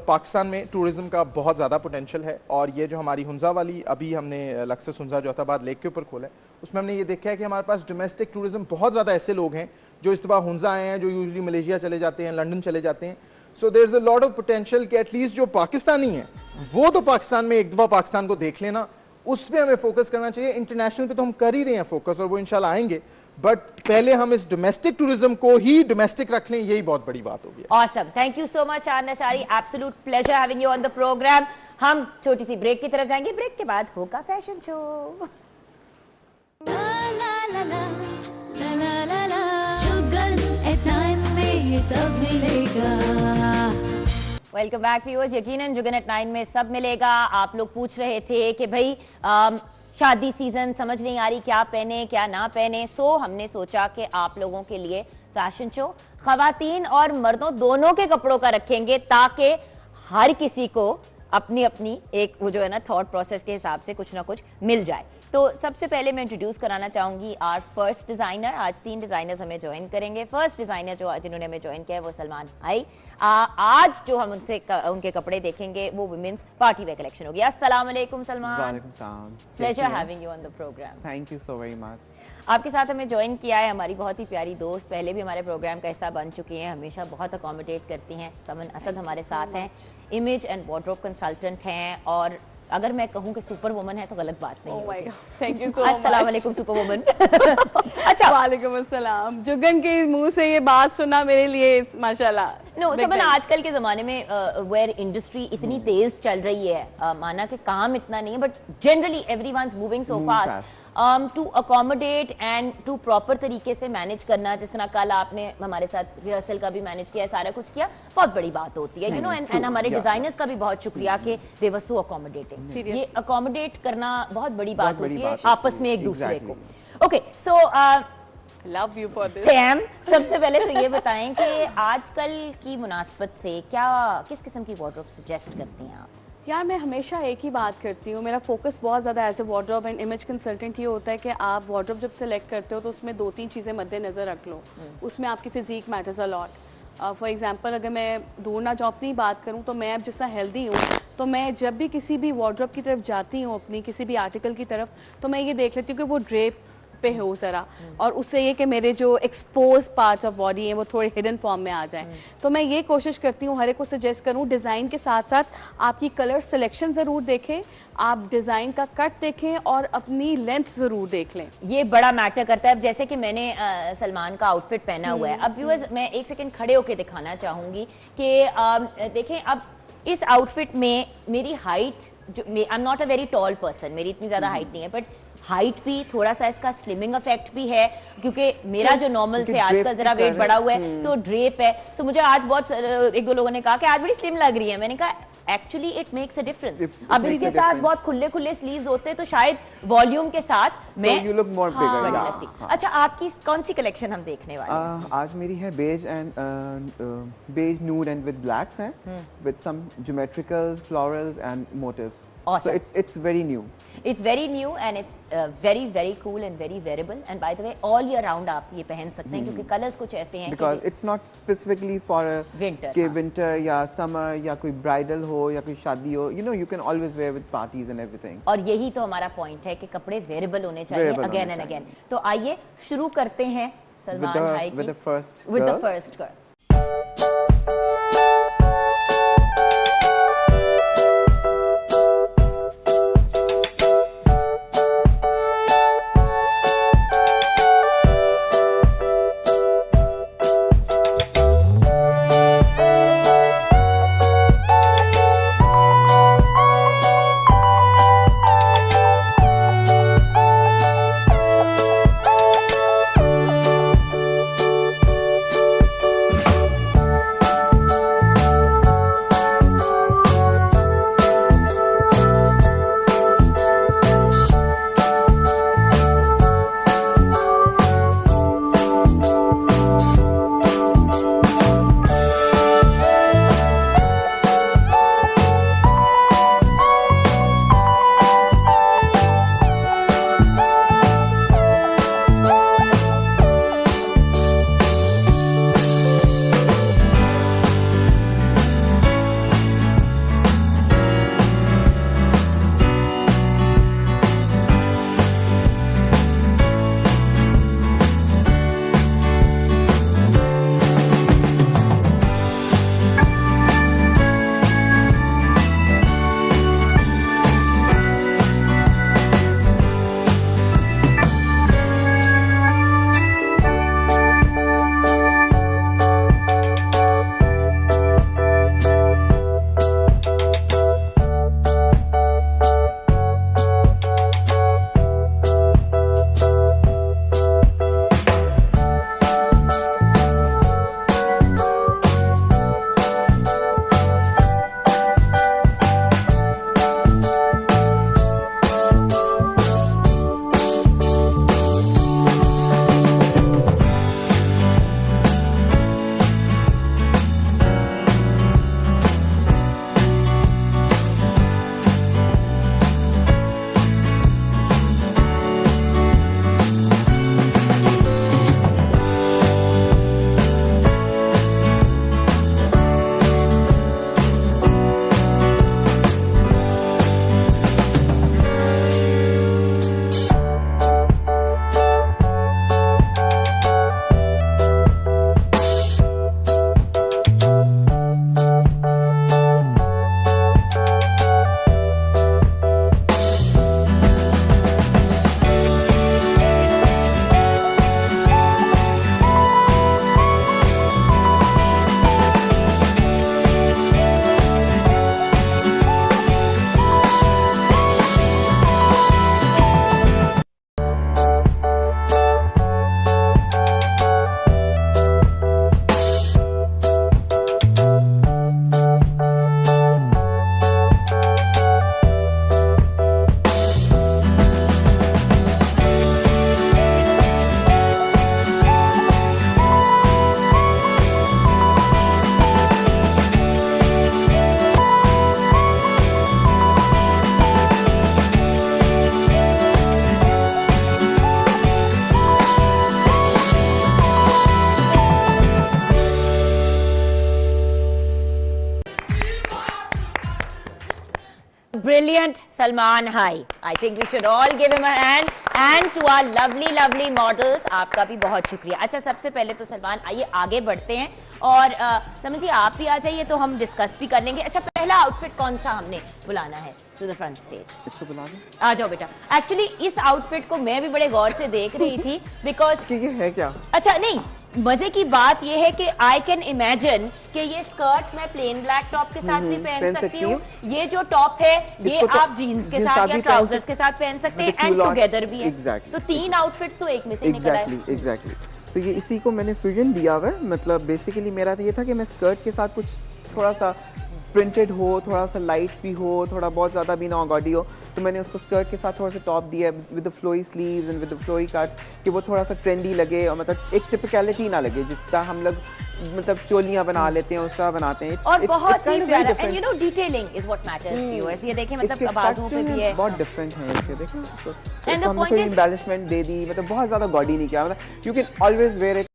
पाकिस्तान में टूरिज्म का बहुत ज़्यादा पोटेंशियल है, और ये जो हमारी हुंजा वाली अभी हमने लक्सस हुंजा जोताबाद लेक के ऊपर खोला है, उसमें हमने ये देखा है कि हमारे पास डोमेस्टिक टूरिज्म बहुत ज़्यादा ऐसे लोग हैं जो इस दफ़ा हुंजा आए हैं, जो यूजुअली मलेशिया चले जाते हैं, लंदन चले जाते हैं। So there is a lot of potential कि एटलीस्ट जो पाकिस्तानी हैं वो तो पाकिस्तान में एक दफ़ा पाकिस्तान को देख लेना, उस पर हमें फोकस करना चाहिए। इंटरनेशनल पे तो हम कर ही रहे हैं फोकस, और वो इंशाल्लाह आएंगे, बट पहले हम इस डोमेस्टिक टूरिज्म को ही डोमेस्टिक रख लें, यही बहुत बड़ी बात होगी। Awesome, thank you so much Aan Lashari, absolute pleasure having you on the programme. हम छोटी सी ब्रेक की तरफ जाएंगे, ब्रेक के बाद होगा fashion show. Jugan eight nine में ये सब मिलेगा। Welcome back viewers. यकीनन जुगन एट 9 में सब मिलेगा। आप लोग पूछ रहे थे कि भाई शादी सीजन, समझ नहीं आ रही क्या पहने क्या ना पहने। सो हमने सोचा कि आप लोगों के लिए फैशन शो खवातीन और मर्दों दोनों के कपड़ों का रखेंगे, ताकि हर किसी को अपनी अपनी एक वो जो है ना थॉट प्रोसेस के हिसाब से कुछ ना कुछ मिल जाए। तो सबसे पहले मैं इंट्रोड्यूस कराना चाहूंगी आर फर्स्ट डिजाइनर। आज 3 डिजाइनर्स हमें ज्वाइन करेंगे। फर्स्ट डिजाइनर जो जिन्होंने हमें ज्वाइन किया है वो सलमान भाई। आज जो हम उनके कपड़े देखेंगे वो वुमेन्स पार्टी वेयर कलेक्शन होगी। अस्सलाम वालेकुम सलमान। वालेकुम सलाम। Pleasure having you on the programme. Thank you so very much. आपके साथ हमें ज्वाइन किया है हमारी बहुत ही प्यारी दोस्त, पहले भी हमारे प्रोग्राम का हिस्सा बन चुकी हैं, हमेशा बहुत अकोमोडेट करती हैं। समन असद हमारे साथ हैं, इमेज एंड वार्डरोब कंसल्टेंट हैं, और अगर मैं कहूं कि सुपर वुमन है तो गलत बात नहीं है। Thank you so much. अस्सलाम वालेकुम सुपर वुमन। अच्छा, वालेकुम अस्सलाम। जुगन के मुंह से ये बात सुना मेरे लिए माशाल्लाह। नो समन, आजकल के ज़माने में वेयर इंडस्ट्री इतनी तेज चल रही है, माना कि काम इतना नहीं है, but generally everyone's moving so fast to accommodate and to proper तरीके से मैनेज करना। जिस तरह कल आपने हमारे साथ रिहर्सल का भी मैनेज किया, सारा कुछ किया, बहुत बड़ी बात होती है, यू नो। एंड हमारे डिजाइनर्स का भी बहुत शुक्रिया कि दे वर सो अकोमोडेटिंग। ये अकोमोडेट करना बहुत बड़ी बात होती है आपस में एक दूसरे को। Okay, so love you for this. Sam, सबसे पहले तो ये बताएं कि आजकल की मुनासबत से क्या किस किस्म की वार्डरोब सजेस्ट करती हैं आप? यार मैं हमेशा एक ही बात करती हूँ, मेरा फोकस बहुत ज़्यादा as a wardrobe and image consultant ये होता है कि आप वार्डरोब जब सेलेक्ट करते हो तो उसमें 2-3 चीज़ें मद्देनज़र रख लो। उसमें आपकी physique matters a lot. For example, अगर मैं दौड़ना जॉब की बात करूँ तो मैं अब जिस तरह हेल्दी हूँ, तो मैं जब भी किसी भी वार्डरोब की तरफ जाती हूँ, अपनी किसी भी आर्टिकल की तरफ, तो मैं ये देख लेती हूँ कि वो ड्रेप पे हो ज़रा, और उससे ये कि मेरे जो एक्सपोज पार्ट्स ऑफ बॉडी हैं वो थोड़े हिडन फॉर्म में आ जाएं। तो मैं ये कोशिश करती हूँ हर एक को सजेस्ट करूँ, डिज़ाइन के साथ साथ आपकी कलर सिलेक्शन ज़रूर देखें, आप डिज़ाइन का कट देखें और अपनी लेंथ ज़रूर देख लें। ये बड़ा मैटर करता है। अब जैसे कि मैंने सलमान का आउटफिट पहना हुआ है, अब व्यूअर्स मैं एक सेकंड खड़े होकर दिखाना चाहूँगी कि देखें, अब इस आउटफिट में मेरी height, I am not a very tall person, मेरी इतनी ज़्यादा हाइट नहीं है, बट हाइट भी थोड़ा सा इसका स्लिमिंग इफेक्ट भी है, क्योंकि मेरा जो नॉर्मल से आजकल जरा वेट बढ़ा हुआ है तो ड्रेप है। सो मुझे आज बहुत एक दो लोगों ने कहा कि आज बड़ी स्लिम लग रही है। मैंने कहा actually it makes a difference. अब इसके साथ बहुत खुले खुले स्लीव्स होते हैं तो शायद वॉल्यूम के साथ मैं you look more bigger, लगती। अच्छा, आपकी कौन सी कलेक्शन हम देखने वाले हैं? आज मेरी है beige and beige nude and with blacks हैं, with some geometrical florals and motifs. Awesome. So it's very new. It's very new and it's very cool and very wearable. And by the way, all year round आप ये पहन सकते हैं, क्योंकि colours कुछ ऐसे हैं because it's not specifically for a winter, कि winter या summer या कोई bridal हो या कोई शादी हो, you know, you can always wear with parties and everything. और यही तो हमारा पॉइंट है कि कपड़े वेरेबल होने चाहिए अगेन एंड अगेन। तो आइए शुरू करते हैं सलमान भाई की with the first girl. Brilliant, Salman. Hi. I think we should all give him a hand. And to our lovely models, आपका भी बहुत शुक्रिया. अच्छा, सबसे पहले तो सलमान आइए आगे बढ़ते हैं और समझ जी आप भी आ जाइए तो हम डिस्कस भी कर लेंगे. अच्छा, पहला आउटफिट कौन सा हमने बुलाना है टू द फ्रंट स्टेज? इसको बुला दो. आ जाओ बेटा. एक्चुअली इस आउटफिट को मैं भी बड़े गौर से देख रही थी बिकॉज ये है क्या? अच्छा नहीं, मजे की बात ये है कि आई कैन इमेजिन कि ये स्कर्ट मैं प्लेन ब्लैक टॉप के साथ भी पहन सकती हूँ. ये जो टॉप है ये आप जीन्स के साथ या ट्राउजर्स के साथ पहन सकते हैं एंड टुगेदर भी है. तो 3 आउटफिट्स तो एक में से निकल आए. एग्जैक्टली. तो ये इसी को मैंने फ्यूजन दिया हुआ है. मतलब बेसिकली मेरा तो ये था कि मैं स्कर्ट के साथ कुछ थोड़ा सा प्रिंटेड हो, थोड़ा सा लाइट भी हो, थोड़ा बहुत ज़्यादा भी ना गॉडी हो. तो मैंने उसको स्कर्ट के साथ थोड़ा सा टॉप दिया with the flowy sleeves and with the flowy cut कि वो थोड़ा सा ट्रेंडी लगे और मतलब एक टिपिकलिटी ना लगे जिसका हम लोग मतलब चोलियां बना लेते हैं उस तरह बनाते हैं. और बहुत ही प्यारा and you know detailing is what matters viewers. ये देखें मतलब बाजुओं पे भी है, बहुत डिफरेंट है इसके. देखें and the point is embellishment दे दी. मतलब बहुत ज़्यादा गॉडी नहीं किया. मतलब you can always wear it.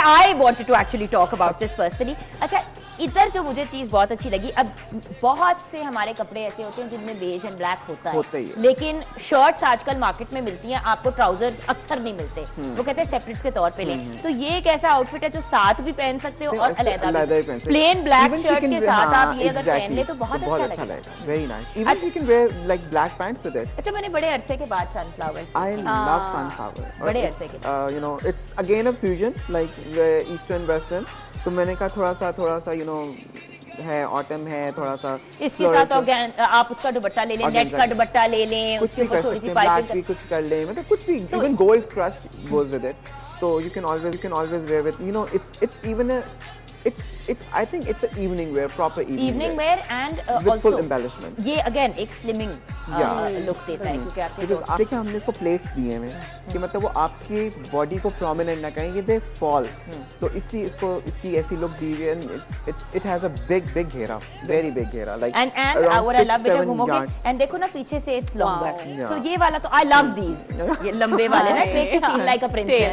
I wanted to actually talk about this personally. अच्छा, इधर जो मुझे चीज बहुत अच्छी लगी, अब बहुत से हमारे कपड़े ऐसे होते हैं जिनमें बेज एंड ब्लैक होता है, लेकिन शर्ट्स आजकल मार्केट में मिलती हैं, आपको ट्राउजर्स अक्सर नहीं मिलते. वो कहते हैं सेपरेट्स के तौर पे लें. तो ये एक ऐसा आउटफिट है जो साथ भी पहन सकते हो और अलग भी. प्लेन ब्लैक शर्ट के साथ आप ये अगर पहन ले तो बहुत अच्छा लगेगा. Very nice. Even you can wear like black pants with it. अच्छा, मैंने बड़े अरसे के बाद सनफ्लावर्स, आई लव सनफ्लावर. बड़े अरसे के, you know it's again a fusion like eastern western. तो मैंने कहा थोड़ा सा यू नो है, ऑटम है, थोड़ा सा इसके साथ आप उसका दुपट्टा ले लें, नेट का दुपट्टा ले लें, उसके ऊपर थोड़ी सी पाइपिंग कुछ कर लें, मतलब कुछ भी. Even gold crust goes with it. So you can always wear with, you know, it's even a, it's I think it's an evening wear, proper evening wear and with also full embellishment. ये again एक slimming look देता है क्योंकि आपके Because देखिए हमने इसको plates दिए हैं कि मतलब वो आपकी बॉडी को प्रोमिनेंट ना करें, ये दे फॉल, तो इसलिए इसको इसकी ऐसी लुक दी हुई है। इट हैज अ बिग घेरा, वेरी बिग घेरा, like and what I love बेटा घूमोगे एंड देखो ना पीछे से इट्स लॉन्गर, सो ये वाला तो आई लव दीज, ये लंबे वाले ना, make you feel like a princess.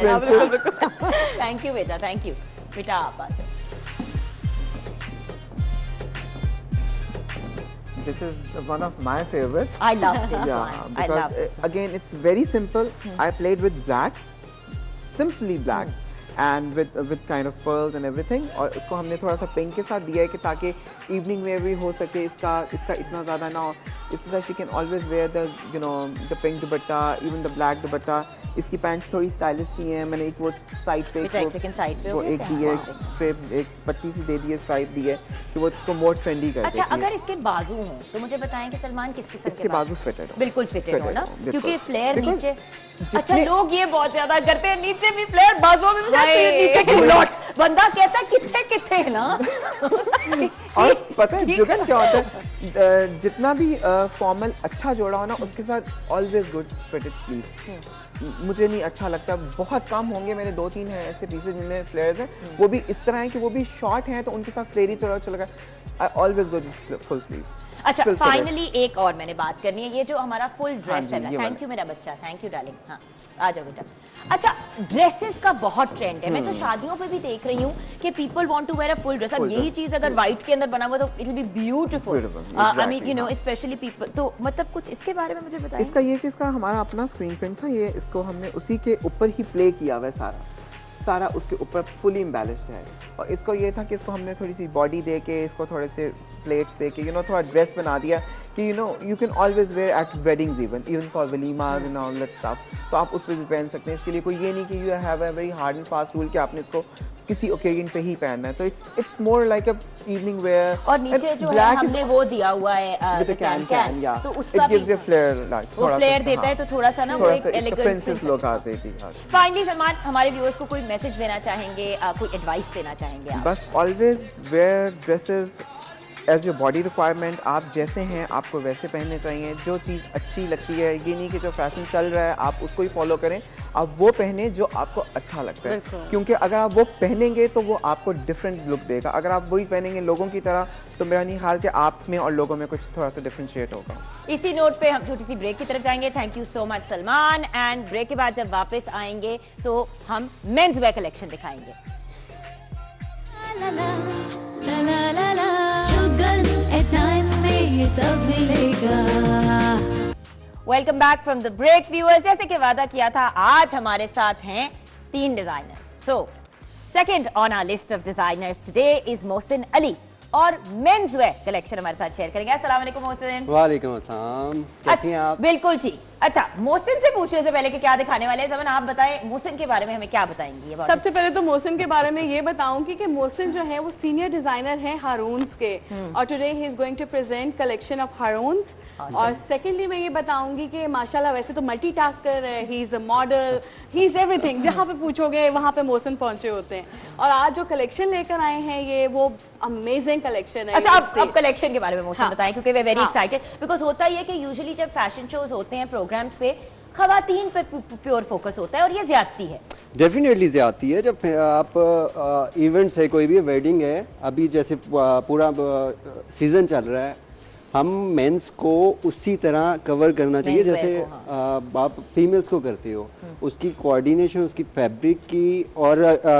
Thank you बेटा, थैंक यू बेटा। आप आ जाओ। This is one of my favorites. I love this Yeah, one. I because love this one. again it's very simple. I played with black, simply black, and with kind of pearls and everything. और इसको हमने थोड़ा सा pink के साथ दिया है कि ताकि इवनिंग वेयर भी हो सके, इसका इतना ज़्यादा ना हो। इसके साथ you can always wear the pink dupatta, even the black दुपट्टा। इसकी पैंट्स थोड़ी स्टाइलिश सी हैं, मैंने एक वो साइड पे वो एक दी है, एक पट्टी सी दे दी है, स्ट्राइप दी है कि वो इसको मोर ट्रेंडी कर देती है। अच्छा, अगर इसके बाजू हो तो मुझे बताएं कि सलमान किस किस्म के बाजू फिटेड हो, बिल्कुल फिटेड हो ना, क्योंकि फ्लेयर नीचे, अच्छा लोग ये बहुत ज्यादा करते हैं, नीचे भी फ्लेयर बाजुओं में भी नीचे की लॉट्स, बंदा कहता है किथे ना। और पता है जुगन क्या होता है, जितना भी फॉर्मल अच्छा जोड़ा हो ना उसके साथ ऑलवेज गुड फिटेड स्लीव। मुझे नहीं अच्छा लगता, बहुत कम होंगे, मेरे 2-3 हैं ऐसे पीसेज जिनमें फ्लेयर्स हैं, वो भी इस तरह हैं कि वो भी शॉर्ट हैं तो उनके साथ फ्लेयर ही चलेगा। I always go full sleeve. अच्छा, फाइनली एक और मैंने बात करनी है, ये जो हमारा फुल ड्रेस है। थैंक यू मेरा बच्चा, थैंक यू डार्लिंग। हाँ आ जाओ बेटा। अच्छा, ड्रेसेस का बहुत ट्रेंड है, मैं तो शादियों पे भी देख रही हूँ कि people want to wear a full dress. अब यही चीज अगर व्हाइट के अंदर बना हुआ तो it will be beautiful. I mean you know specially people, तो मतलब कुछ इसके बारे में मुझे बताइए। इसका ये कि इसका हमारा अपना स्क्रीन प्रिंट था, ये इसको हमने उसी के ऊपर ही प्ले किया हुआ है, सारा उसके ऊपर फुली एम्बेलिश्ड है। और इसको ये था कि इसको हमने थोड़ी सी बॉडी दे के, इसको थोड़े से प्लेट्स दे के थोड़ा ड्रेस बना दिया कि you can always wear at weddings, even for वलीमास एंड ऑल दैट स्टफ। तो आप उस पर भी पहन सकते हैं। इसके लिए कोई ये नहीं कि you have a very hard and fast rule कि आपने इसको किसी ओकेजन पे ही पहनना है। तो it's more like a evening wear. और नीचे जो है हमने वो दिया हुआ है कैन, तो उसका भी फ्लेयर, वो फ्लेयर देता है, तो थोड़ा सा ना वो एक एलिगेंट प्रिंसेस लुक आती थी। फाइनली सलमान, हमारे व्यूअर्स को कोई मैसेज देना चाहेंगे, कोई एडवाइस देना चाहेंगे आप? बस always wear dresses as your body requirement. आप जैसे हैं आपको वैसे पहनने चाहिए। जो चीज़ अच्छी लगती है, ये नहीं कि जो फैशन चल रहा है आप उसको ही फॉलो करें, आप वो पहने जो आपको अच्छा लगता है, क्योंकि अगर आप वो पहनेंगे तो वो आपको डिफरेंट लुक देगा। अगर आप वही पहनेंगे लोगों की तरह तो मेरा नहीं ख्याल कि आप में और लोगों में कुछ थोड़ा सा डिफरेंशिएट होगा। इसी नोट पे हम छोटी सी ब्रेक की तरफ जाएंगे। Thank you so much Salman. And break के बाद जब वापस आएंगे तो हम मेंस वेयर कलेक्शन दिखाएंगे। Welcome back from the break viewers. जैसे कि वादा किया था, आज हमारे साथ हैं 3 designers. So second on our list of designers today is Mohsin Ali, और मेंस वेयर कलेक्शन हमारे साथ शेयर करेंगे। अस्सलाम वालेकुम मोहसिन। वालेकुम अस्सलाम, कैसी हैं आप? बिल्कुल ठीक। अच्छा, मोहसिन से पूछने से पहले कि क्या दिखाने वाले हैं, ज़मान आप बताएं मोहसिन के बारे में हमें क्या बताएंगी? सबसे पहले तो मोहसिन के बारे में ये बताऊंगी कि मोहसिन जो है वो सीनियर डिजाइनर हैं हारून्स के, और today he is going to present collection of Haroon's. और सेकेंडली मैं ये बताऊंगी कि माशाल्लाह वैसे तो मल्टीटास्कर है, he is a model, he is everything, जहाँ पे पूछोगे वहाँ पे मोहसिन पहुंचे होते हैं। और आज जो कलेक्शन लेकर आए हैं ये वो अमेजिंग कलेक्शन है। अच्छा, अब कलेक्शन के बारे में मोहसिन बताएं, क्योंकि वे वेरी एक्साइटेड, बिकॉज होता ही है कि यूजुअली जब फैशन शोज होते हैं प्रोग्राम्स पे, खवातीन पे प्योर फोकस होता है और ये ज्यादती है। डेफिनेटली ज्यादती है। जब आप इवेंट्स है, कोई भी वेडिंग है, अभी जैसे पूरा सीजन चल रहा है, हम मेंस को उसी तरह कवर करना चाहिए जैसे आप फीमेल्स को करते हो। उसकी कोऑर्डिनेशन, उसकी फैब्रिक की, और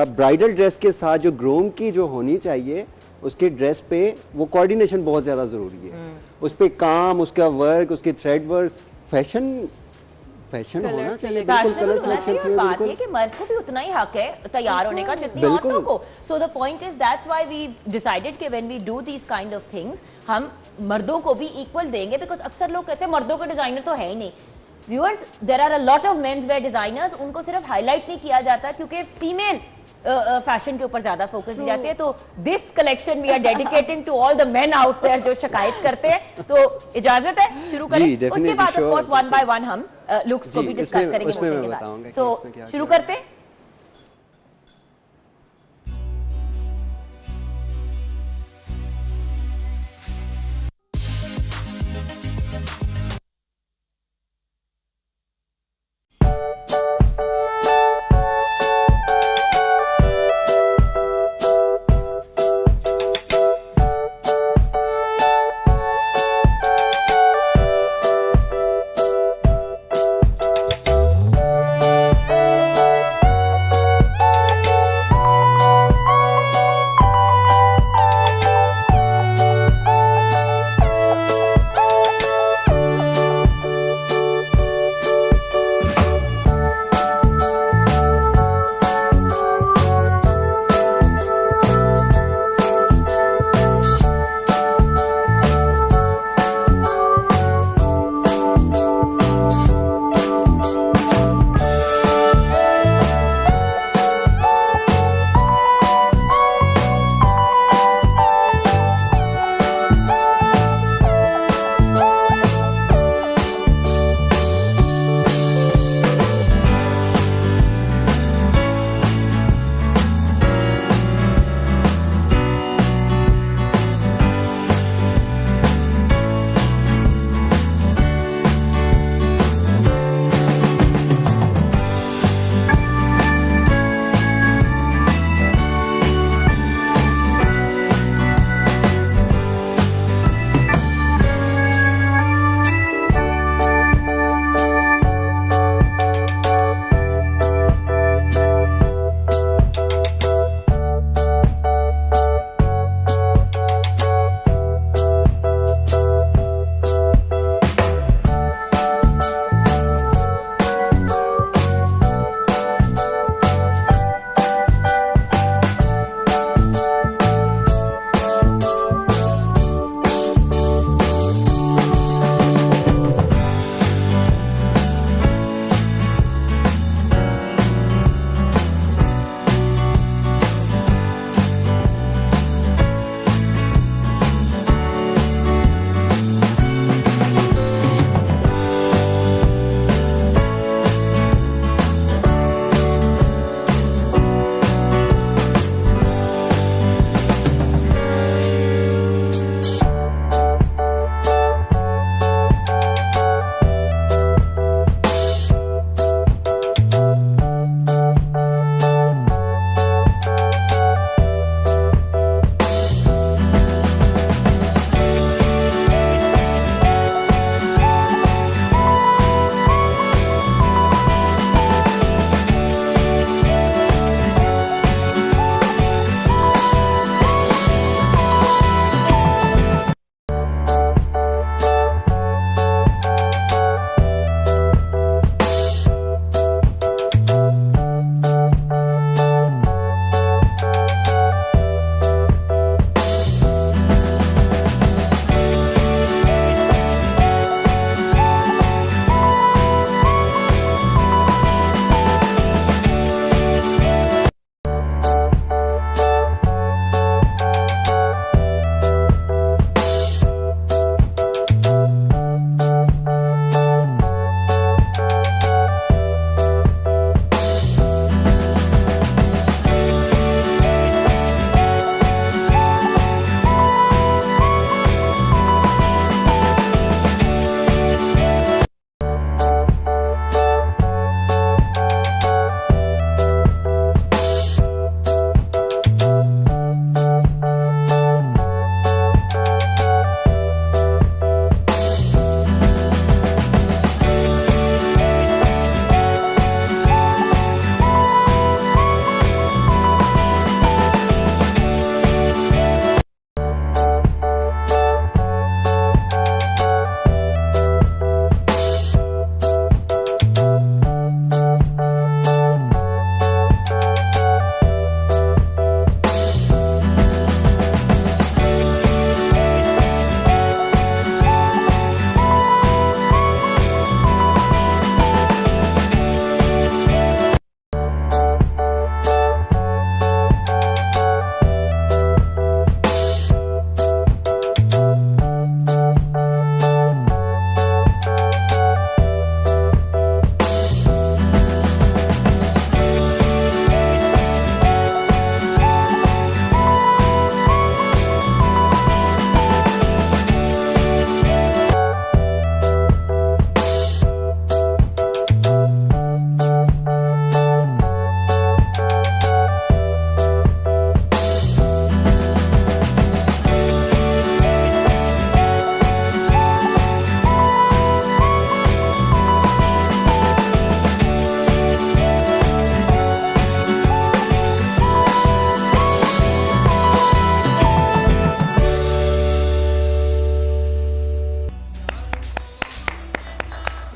ब्राइडल ड्रेस के साथ जो ग्रूम की जो होनी चाहिए उसके ड्रेस पे, वो कोऑर्डिनेशन बहुत ज़्यादा ज़रूरी है। उस पर काम, उसका वर्क, उसके थ्रेड वर्क, फैशन होना चाहिए। बिल्कुल कलर सिलेक्शन से बात है कि मर्द को भी उतना ही हक है तैयार होने का जितनी औरतों को। So the point is that's why we decided कि when we do these kind of things हम मर्दों को भी इक्वल देंगे, बिकॉज अक्सर लोग कहते हैं मर्दों के डिजाइनर तो है ही नहीं। Viewers, there are a lot of men's wear designers, उनको सिर्फ हाईलाइट नहीं किया जाता क्योंकि फीमेल फैशन के ऊपर ज्यादा फोकस दी जाती है। तो this collection we are dedicating to all the men out there जो शिकायत करते हैं। तो इजाजत है शुरू करें, उसके बाद of course one by one हम लुक्स को भी डिस्कस करेंगे मोहसिन के साथ। सो शुरू करते हैं।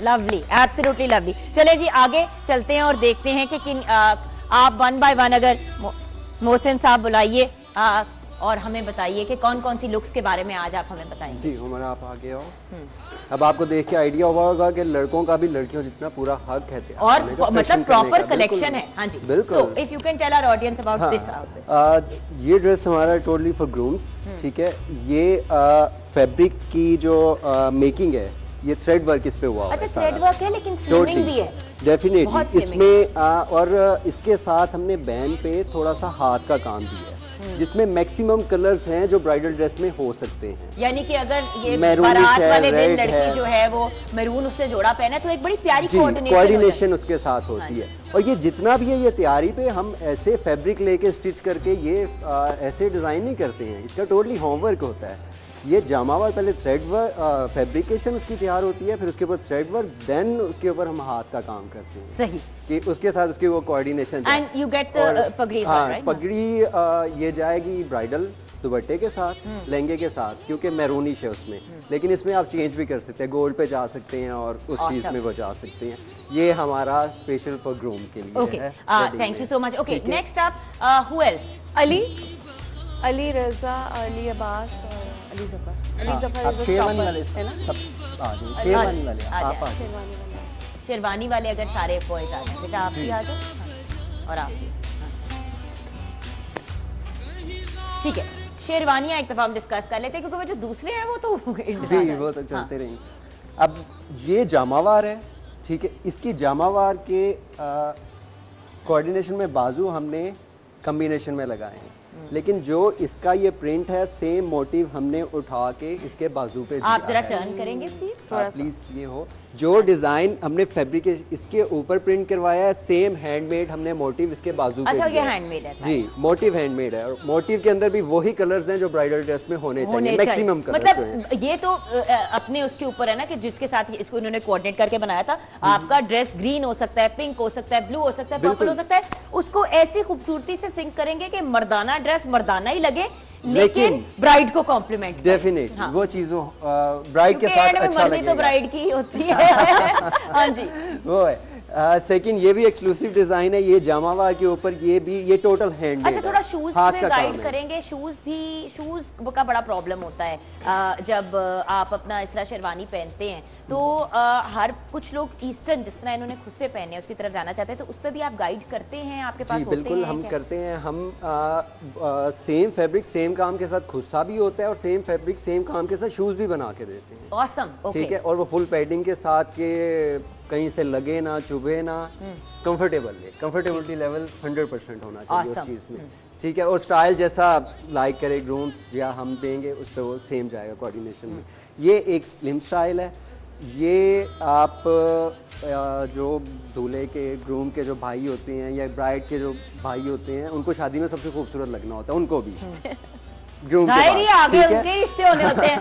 Lovely, absolutely lovely. चले जी आगे चलते हैं और देखते हैं कि किन आप वन बाय वन अगर मोहसिन साहब बुलाइए और हमें बताइए कि कौन कौन सी लुक्स के बारे में आज आप हमें बताएंगे। जी उमर आप आगे आओ। अब आपको देख के आइडिया हुआ होगा कि लड़कों का भी लड़कियों जितना पूरा हक है और मतलब प्रॉपर कलेक्शन है। हाँ जी बिल्कुल। So if you can tell our audience about this outfit. ये ड्रेस हमारा टोटली फॉर ग्रूम्स, ठीक है। ये फैब्रिक की जो मेकिंग है ये थ्रेड वर्क इस पे हुआ अच्छा थ्रेड वर्क है लेकिन स्लिमिंग भी है डेफिनेटली इसमें और इसके साथ हमने बैंड पे थोड़ा सा हाथ का काम दिया है जिसमें मैक्सिमम कलर्स हैं जो ब्राइडल ड्रेस में हो सकते हैं। यानी कि अगर ये बारात वाले दिन लड़की जो है वो मैरून उससे जोड़ा पहने तो एक बड़ी प्यारी कोऑर्डिनेशन उसके साथ होती है। और ये जितना भी है ये तैयारी पे हम ऐसे फैब्रिक लेके स्टिच करके ये ऐसे डिजाइन नहीं करते हैं, इसका टोटली होमवर्क होता है। ये जामावार पहले थ्रेड वर्क फैब्रिकेशन उसकी तैयार होती है, फिर उसके ऊपर थ्रेड वर्क, देन उसके ऊपर हम हाथ का काम करते हैं। सही कि उसके साथ उसकी वो कोऑर्डिनेशन। एंड यू गेट पगड़ी। हाँ पगड़ी ये जाएगी ब्राइडल दुपट्टे के साथ, लहंगे के साथ, क्योंकि मैरूनिश है उसमें। लेकिन इसमें आप चेंज भी कर सकते हैं, गोल्ड पे जा सकते हैं और उस चीज में वो जा सकते हैं। ये हमारा स्पेशल फॉर ग्रूम के लिए है। Thank you so much. Okay next आप हु एल्स? अली रजा, अली अब्बास, अली जफर। अली जफर आप शेरवानी वाले है ना सब आ जाओ। शेरवानी वाले आप आ जाओ। शेरवानी वाले अगर सारे बॉयज आ जाए बेटा आप भी आ जाओ और आप भी। ठीक है शेरवानियां एक दफा हम डिस्कस कर लेते हैं क्योंकि वो जो दूसरे हैं वो तो जी वो तो चलते रहेंगे। अब ये जामावार है, ठीक है। इसकी जामावार के कोऑर्डिनेशन में बाजू हमने कॉम्बिनेशन में लगाए हैं, लेकिन जो इसका ये प्रिंट है सेम मोटिव हमने उठा के इसके बाजू पे दिया। आप जरा टर्न करेंगे प्लीज थोड़ा प्लीज। ये हो जो डिजाइन हमने फैब्रिक इसके ऊपर प्रिंट करवाया है सेम हैंडमेड हमने मोटिव इसके बाजू पे अच्छा ये हैंडमेड है जी मोटिव हैंडमेड है। और मोटिव के अंदर भी वही कलर्स हैं जो ब्राइडल ड्रेस में होने चाहिए मैक्सिमम कलर्स। मतलब ये तो अपने उसके ऊपर है ना कि जिसके साथ इसको इन्होंने कोऑर्डिनेट करके बनाया था। आपका ड्रेस ग्रीन हो सकता है, पिंक हो सकता है, ब्लू हो सकता है, पर्पल हो सकता है। उसको ऐसी खूबसूरती से सिंक करेंगे कि मर्दाना ड्रेस मर्दाना ही लगे लेकिन ब्राइड को कॉम्प्लीमेंट डेफिनेटली। हाँ। वो चीजों ब्राइड के साथ अच्छा लगेगा। तो ब्राइड की होती है। हाँ जी वो है। सेकंड ये भी एक्सक्लूसिव डिजाइन है, ये जामावार के ऊपर ये भी ये टोटल हैंडमेड। अच्छा थोड़ा शूज में गाइड करेंगे। शूज का बड़ा प्रॉब्लम होता है जब आप अपना इस तरह शेरवानी पहनते हैं तो हर कुछ लोग ईस्टर्न जिस तरह इन्होंने खुद से पहने उसकी तरफ जाना चाहते हैं तो उस पर भी आप गाइड करते हैं? आपके पास जी बिल्कुल हम करते हैं। हम सेम फैब्रिक सेम काम के साथ खुस्सा भी होता है और सेम फैब्रिक सेम काम के साथ शूज भी बना के देते हैं। ऑसम ठीक है। और वो फुल पैडिंग के साथ के कहीं से लगे ना चुभे ना, कंफर्टेबिलिटी लेवल 100% होना चाहिए उस चीज में। ठीक है। और स्टाइल जैसा लाइक करे ग्रूम्स या हम देंगे उस पर वो सेम जाएगा कोऑर्डिनेशन में। ये एक स्लिम स्टाइल है। ये आप जो दूल्हे के ग्रूम के जो भाई होते हैं या ब्राइड के जो भाई होते हैं उनको शादी में सबसे खूबसूरत लगना होता है, उनको भी आगे उनके रिश्ते होने होते हैं।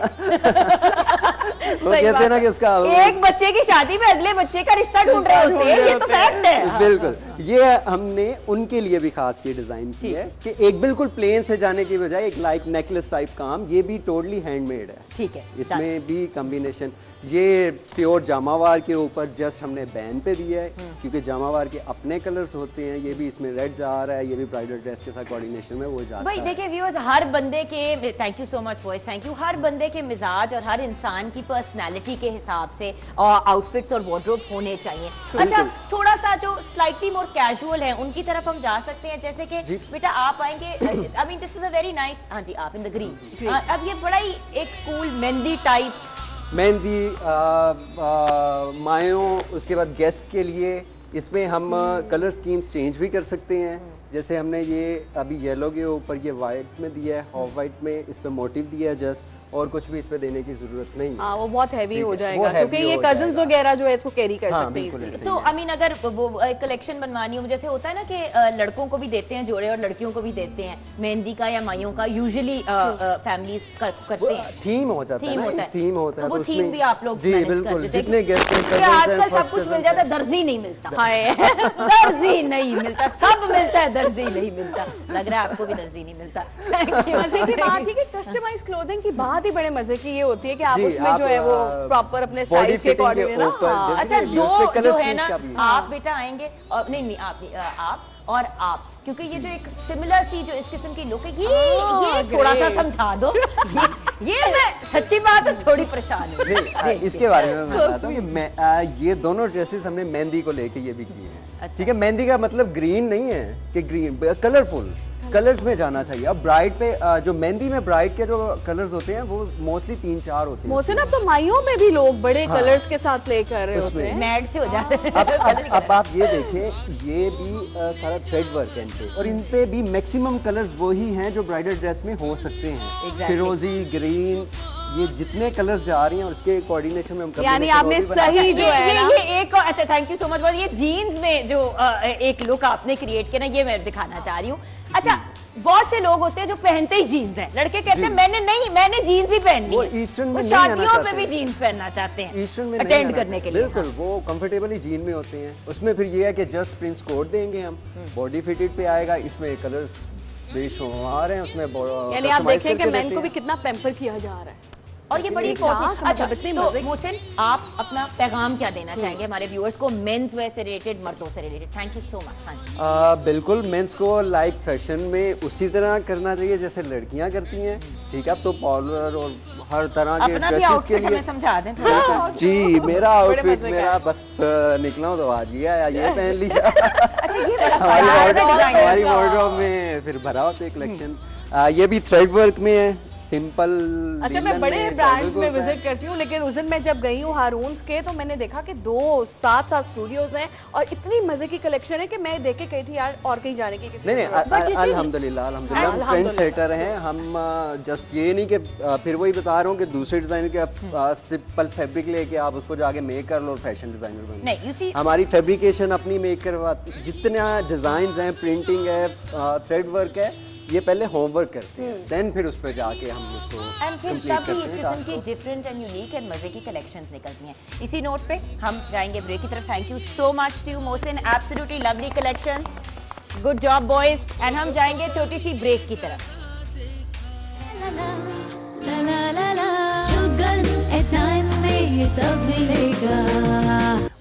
वो कहते हैं ना कि उसका एक बच्चे की शादी में अगले बच्चे का रिश्ता ढूंढ रहे होते हैं, ये तो फैक्ट है। बिल्कुल। ये हमने उनके लिए भी खास ये डिजाइन की है कि एक बिल्कुल प्लेन से जाने की बजाय एक लाइक नेकलेस टाइप काम, ये भी टोटली हैंडमेड है। ठीक है। इसमें भी कॉम्बिनेशन ये प्योर जामावार के ऊपर जस्ट हमने बैन पे दिया है क्योंकि जामावार के अपने कलर्स होते हैं। ये भी इसमें रेड जा रहा है, ये भी ब्राइडल ड्रेस के साथ कोऑर्डिनेशन में वो जाता है। भाई देखिए व्यूअर्स हर बंदे के thank you so much boys thank you. हर बंदे के मिजाज और हर इंसान की पर्सनालिटी के हिसाब से आउटफिट्स और वार्डरोब होने चाहिए। अच्छा थोड़ा सा जो स्लाइटली मोर कैजुअल है उनकी तरफ हम जा सकते हैं जैसे कि बेटा आप आएंगे। I mean this is a very nice. हाँ जी आप इन द ग्रीन। अब ये बड़ा ही एक कूल मेहंदी टाइप मेहंदी मायों उसके बाद गेस्ट के लिए इसमें हम कलर स्कीम्स चेंज भी कर सकते हैं। जैसे हमने ये अभी येलो के ऊपर ये वाइट में दिया है, ऑफ वाइट में इस पे मोटिव दिया है जस्ट, और कुछ भी इस पे देने की जरूरत नहीं है। वो बहुत हैवी हो जाएगा क्योंकि ये कजन्स वगैरह जो है इसको कैरी कर सकते हैं। सो आई मीन अगर वो कलेक्शन बनवानी हो जैसे होता है ना कि लड़कों को भी देते हैं जोड़े और लड़कियों को भी देते हैं मेहंदी का या माइयों का, यूजुअली फैमिलीज करते हैं। थीम हो जाता है। थीम होता है वो थीम भी आप लोग जी बिल्कुल। जितने गेस्ट आजकल सब कुछ मिल जाता है, दर्जी नहीं मिलता। दर्जी नहीं मिलता, सब मिलता है, दर्जी नहीं मिलता। लग रहा है आपको भी दर्जी नहीं मिलता। मजे की बात है कि कस्टमाइज क्लोथिंग की बात बहुत ही बड़े मजे की ये होती है कि आप जी, उसमें आप, जो है वो प्रॉपर अपने body साइज के fitting के अकॉर्डिंग ना। ऊपर हाँ। अच्छा definitely, दो उस पे जो colour है ना, schemes का भी है। आप बेटा आएंगे और नहीं नहीं आप और आप, क्योंकि ये जो एक सिमिलर सी जो इस किस्म की लुक है, ये थोड़ा सा समझा दो। ये मैं सच्ची बात है थोड़ी परेशान हूँ। नहीं, इसके बारे में मैं बताता हूँ कि ये दोनों ड्रेसेस हमने मेहंदी को लेके ये भी किए हैं। ठीक है, मेहंदी का मतलब ग्रीन नहीं है कि ग्रीन, कलरफुल कलर्स में जाना चाहिए। अब ब्राइड पे जो मेहंदी में ब्राइड के जो कलर्स होते हैं वो मोस्टली 3-4 होते हैं। मोहसिन अब तो माइयों में भी लोग बड़े हाँ। कलर्स के साथ प्ले कर रहे होते हैं। मैड से हो जाते हैं। अब आप ये देखें, ये भी सारा थ्रेड वर्क है इन पे, और इन पे भी मैक्सिमम कलर्स वही हैं जो ब्राइडल ड्रेस में हो सकते हैं। Exactly. फिरोजी, ग्रीन, ये जितने कलर्स जा रही हैं और उसके कोऑर्डिनेशन में हम यानी आपने सही जो है ना, ये एक और अच्छा थैंक यू सो मच। ये जीन्स में जो एक लुक आपने क्रिएट किया ना, ये मैं दिखाना चाह रही हूँ। अच्छा, बहुत से लोग होते हैं जो पहनते ही जीन्स हैं, लड़के कहते हैं मैंने जीन्स ही पहननी है, ईस्टर्न में वो नहीं आना शादियों पे चाहते भी हैं। जीन्स पहनना चाहते हैं ईस्टर्न में अटेंड करने के लिए। बिल्कुल, वो कंफर्टेबली जीन में होते हैं। उसमें फिर ये है कि जस्ट प्रिंस कोड देंगे हम, बॉडी फिटेड पे आएगा, इसमें कलर्स बेशुमार हैं, उसमें यानी आप देखें कि मैन को भी कितना पैम्पर किया जा रहा है। और ये बड़ी इंपॉर्टेंट। अच्छा, तो मोहसिन आप अपना पैगाम क्या देना चाहेंगे हमारे व्यूअर्स को, मेंस वेयर से रिलेटेड, मर्दों से related? Thank you so much. बिल्कुल, मेंस को लाइक फैशन में उसी तरह करना चाहिए जैसे लड़कियां करती हैं। ठीक है, अब तो पार्लर और हर तरह के ड्रेसेस के लिए समझा दें थोड़ा। जी, मेरा आउटफिट मेरा बस निकला हूं तो आज ये आया, ये पहन लिया। हमारी वार्डरोब में फिर भरा होता है कलेक्शन। ये भी थ्रेड वर्क में है, सिंपल। अच्छा, मैं बड़े ब्रांड्स में विजिट करती हूँ, लेकिन उस दिन मैं जब गई हूँ हारून्स के, तो मैंने देखा कि 2-7 स्टूडियोज हैं और इतनी मजे की कलेक्शन है कि मैं देख के गई थी यार और कहीं जाने की नहीं, अल्हम्दुलिल्लाह हम ट्रेंड सेटर हैं। हम जस्ट ये नहीं कि फिर वही बता रहा हूँ कि दूसरे डिजाइनर के आप सिंपल फैब्रिक लेके आप उसको जाके मेक कर लो और फैशन डिजाइनर बनो। हमारी फैब्रिकेशन अपनी मेक करवाती, जितना डिजाइन हैं, प्रिंटिंग है, थ्रेड वर्क है, ये पहले होमवर्क करते हैं, देन फिर उस पर जाके हम उसको कंप्लीट करते हैं। इस किस्म की डिफरेंट एंड यूनिक एंड मजे की कलेक्शंस निकलती हैं। इसी नोट पे हम जाएंगे ब्रेक की तरफ। Thank you so much to you Mohsin, absolutely lovely collection, good job boys. And हम जाएंगे छोटी सी ब्रेक की तरफ।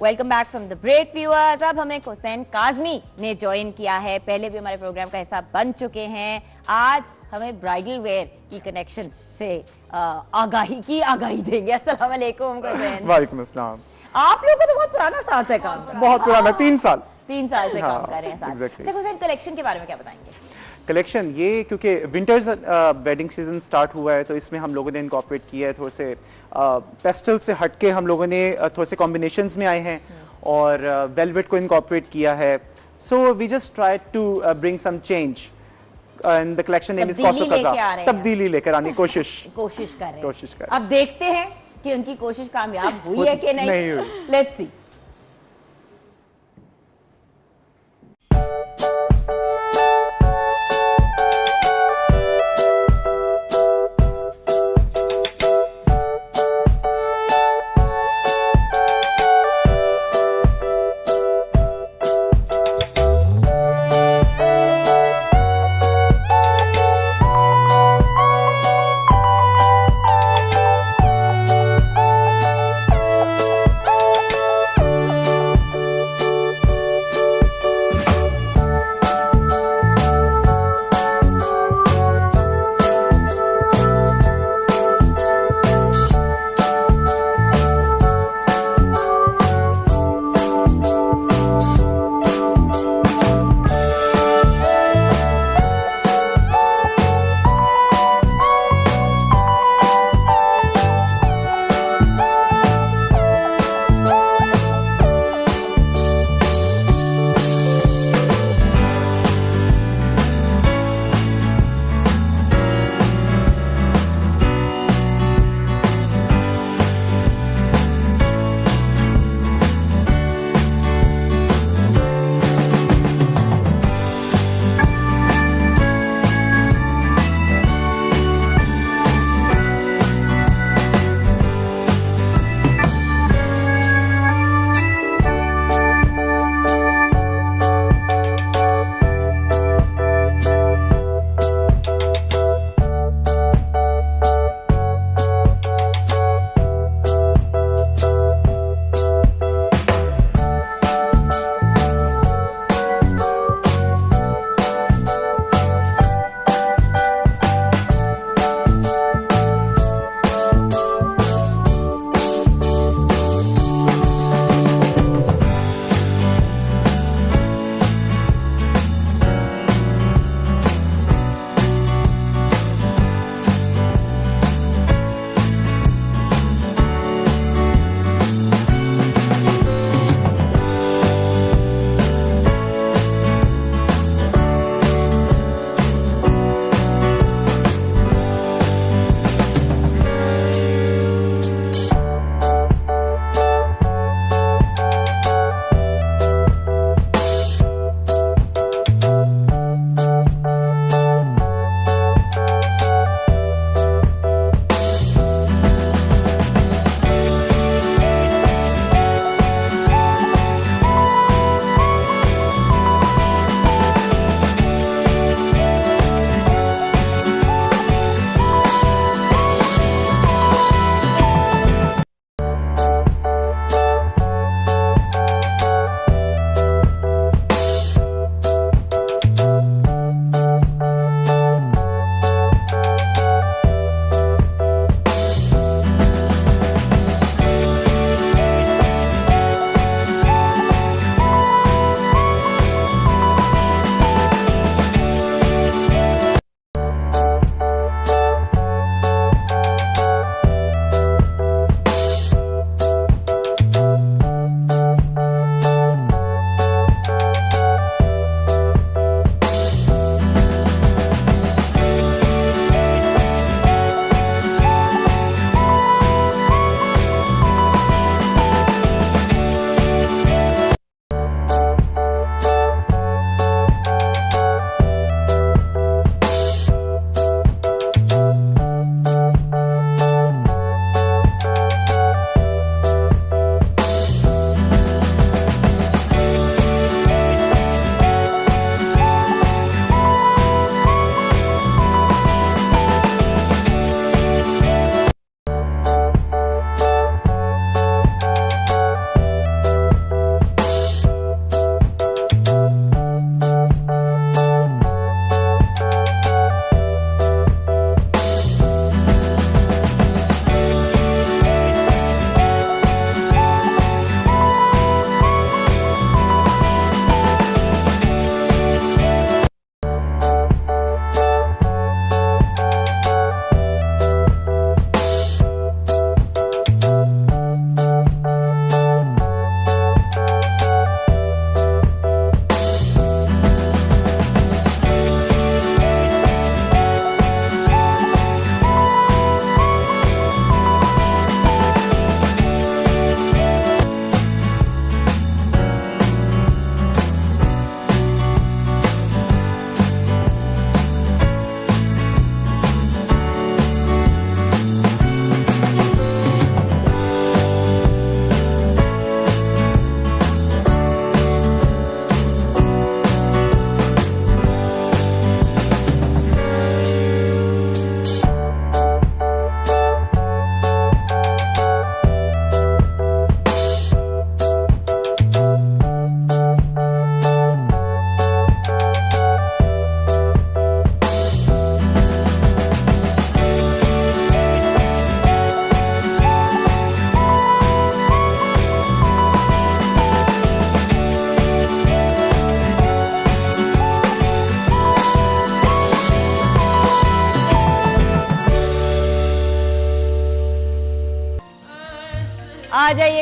Welcome back from the break viewers. अब हमें हुसैन काजमी ने ज्वाइन किया है, पहले भी हमारे प्रोग्राम का हिस्सा बन चुके हैं। आज हमें ब्राइडल वेयर की कनेक्शन से आगाही देंगे। अस्सलाम वालेकुम हुसैन। वालेकुम अस्सलाम। आप लोगों को तो बहुत पुराना साथ है काम का। बहुत पुराना, 3 साल से काम कर रहे हैं साथ। अच्छा हुसैन, कलेक्शन के बारे में क्या बताएंगे? कलेक्शन ये, क्योंकि विंटर्स वेडिंग सीजन स्टार्ट हुआ है तो इसमें हम लोगों ने इनकॉर्पोरेट किया है, थोड़े से पेस्टल से हटके हम लोगों ने थोड़े से कॉम्बिनेशंस में आए हैं और वेलवेट को इनकॉर्पोरेट किया है। So we just try to bring some change and the collection name is कॉसो कज़ा। तब्दीली लेकर आने की कोशिश कर रहे हैं। अब देखते हैं कि उनकी कोशिश कामयाब हुई है कि नहीं हुई। Let's see.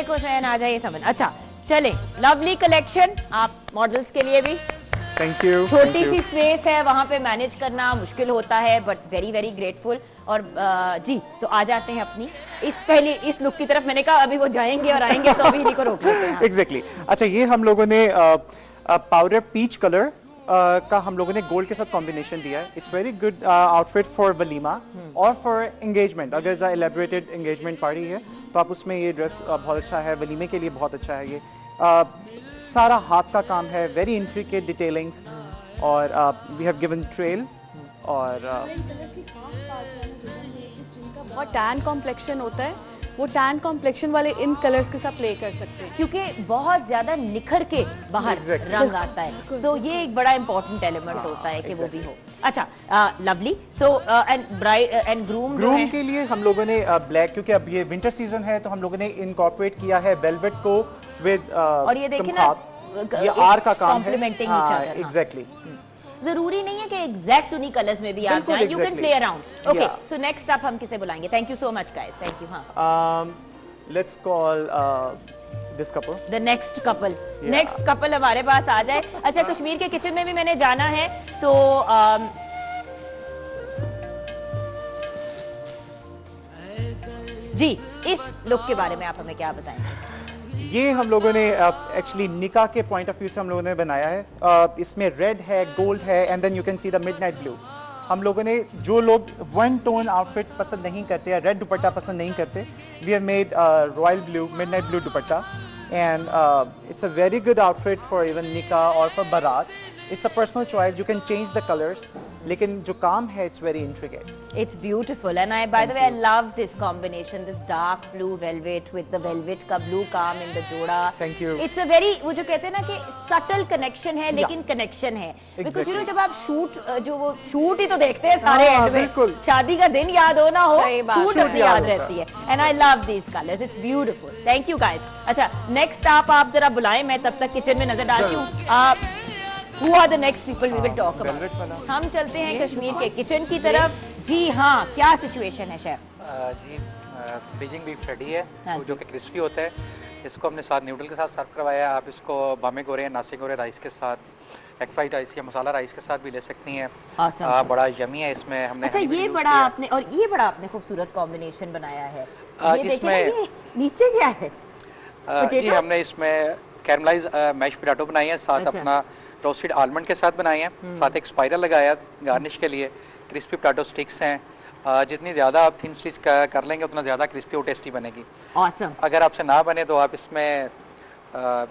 एक हुसैन आ जाइए समझ। अच्छा चले, लवली कलेक्शन आप मॉडल्स के लिए भी। Thank you. छोटी सी स्पेस है, वहाँ पे मैनेज करना मुश्किल होता है, बट वेरी वेरी ग्रेटफुल। और जी तो आ जाते हैं अपनी इस लुक की तरफ। मैंने कहा अभी वो जाएंगे और आएंगे तो अभी इन्हीं को रोक लेते हैं। एग्जैक्टली। अच्छा, ये हम लोगों ने पाउडर पीच कलर का हम लोगों ने गोल्ड के साथ कॉम्बिनेशन दिया है। It's very good outfit for walima और फॉर एंगेजमेंट। अगर एलेबरेटेड एंगेजमेंट पार्टी है तो आप उसमें ये ड्रेस बहुत अच्छा है, वलीमे के लिए बहुत अच्छा है। ये सारा हाथ का काम है, वेरी इंट्रिकेट डिटेलिंग्स, और वी हैव गिवन ट्रेल और जिनका बहुत टैन कॉम्प्लेक्शन होता है वो टैन कॉम्प्लेक्शन वाले इन कलर्स के साथ प्ले कर सकते हैं, क्योंकि बहुत ज्यादा निखर के बाहर रंग आता है। सो ये एक बड़ा इंपॉर्टेंट एलिमेंट होता है कि वो भी हो। अच्छा, lovely. So and bride and groom के लिए हम लोगों ने ब्लैक, क्योंकि अब ये विंटर सीजन है तो हम लोगों ने इनकॉर्पोरेट किया है वेलवेट को विद और ये देखिए ना, ये आर का काम है। एग्जैक्टली। जरूरी नहीं है कि एग्जैक्ट उन्हीं कलर्स में भी आप जाएं, you can play around. Okay, so next आप हम किसे बुलाएंगे? Thank you so much guys, thank you. हाँ, let's call this couple, the next couple. Next couple हमारे पास आ जाए। अच्छा, कश्मीर के किचन में भी मैंने जाना है तो जी इस लुक के बारे में आप हमें क्या बताएंगे? ये हम लोगों ने एक्चुअली निकाह के पॉइंट ऑफ व्यू से हम लोगों ने बनाया है। इसमें रेड है, गोल्ड है, and then you can see the midnight blue. हम लोगों ने, जो लोग वन टोन आउटफिट पसंद नहीं करते या रेड दुपट्टा पसंद नहीं करते, we have made royal blue, midnight blue dupatta, and it's a very good outfit for even nikah और for baraat. It's a personal choice, you can change the colours, लेकिन जो काम है it's very intricate. It's beautiful and I by the way I love this combination, this dark blue velvet with the velvet का blue काम in the जोड़ा। Thank you. It's a very, वो जो कहते हैं ना कि सटल कनेक्शन है, लेकिन कनेक्शन है। बिकॉज़ यू नो जब आप शूट ही तो देखते हैं सारे एंड में, शादी का दिन याद हो ना हो, शूट अपनी याद रहती है। And I love this colours, it's beautiful. Thank you guys. अच्छा, नेक्स्ट आप जरा बुलाएं, मैं तब तक किचन में नजर डालती हूँ। Who are the next people we will talk about? हम चलते हैं कश्मीर के किचन की तरफ। जी हाँ, क्या सिचुएशन है शेफ? जी, बीजिंग बीफ रेडी है, जो कि क्रिस्पी होता है। इसको हमने साथ न्यूडल के साथ सर्व करवाया है। आप इसको बामे गोरे, नासी गोरे राइस के साथ, एग फ्राइड राइस या मसाला राइस के साथ भी ले सकती हैं। बड़ा यमी है इसमें हमने। अच्छा, ये बड़ा आपने खूबसूरत कॉम्बिनेशन बनाया है। ये देखिए ना, ये नीचे क्या है? जी, हमने इसमें कैरमलाइज मैश पोटैटो बनाई है, साथ अपना रोस्टेड आलमंड के साथ बनाए हैं, साथ एक स्पाइरल लगाया गार्निश के लिए। क्रिस्पी पोटैटो स्टिक्स हैं। जितनी ज़्यादा आप थिन स्टिक्स कर लेंगे उतना ज़्यादा क्रिस्पी और टेस्टी बनेगी। Awesome. अगर आपसे ना बने तो आप इसमें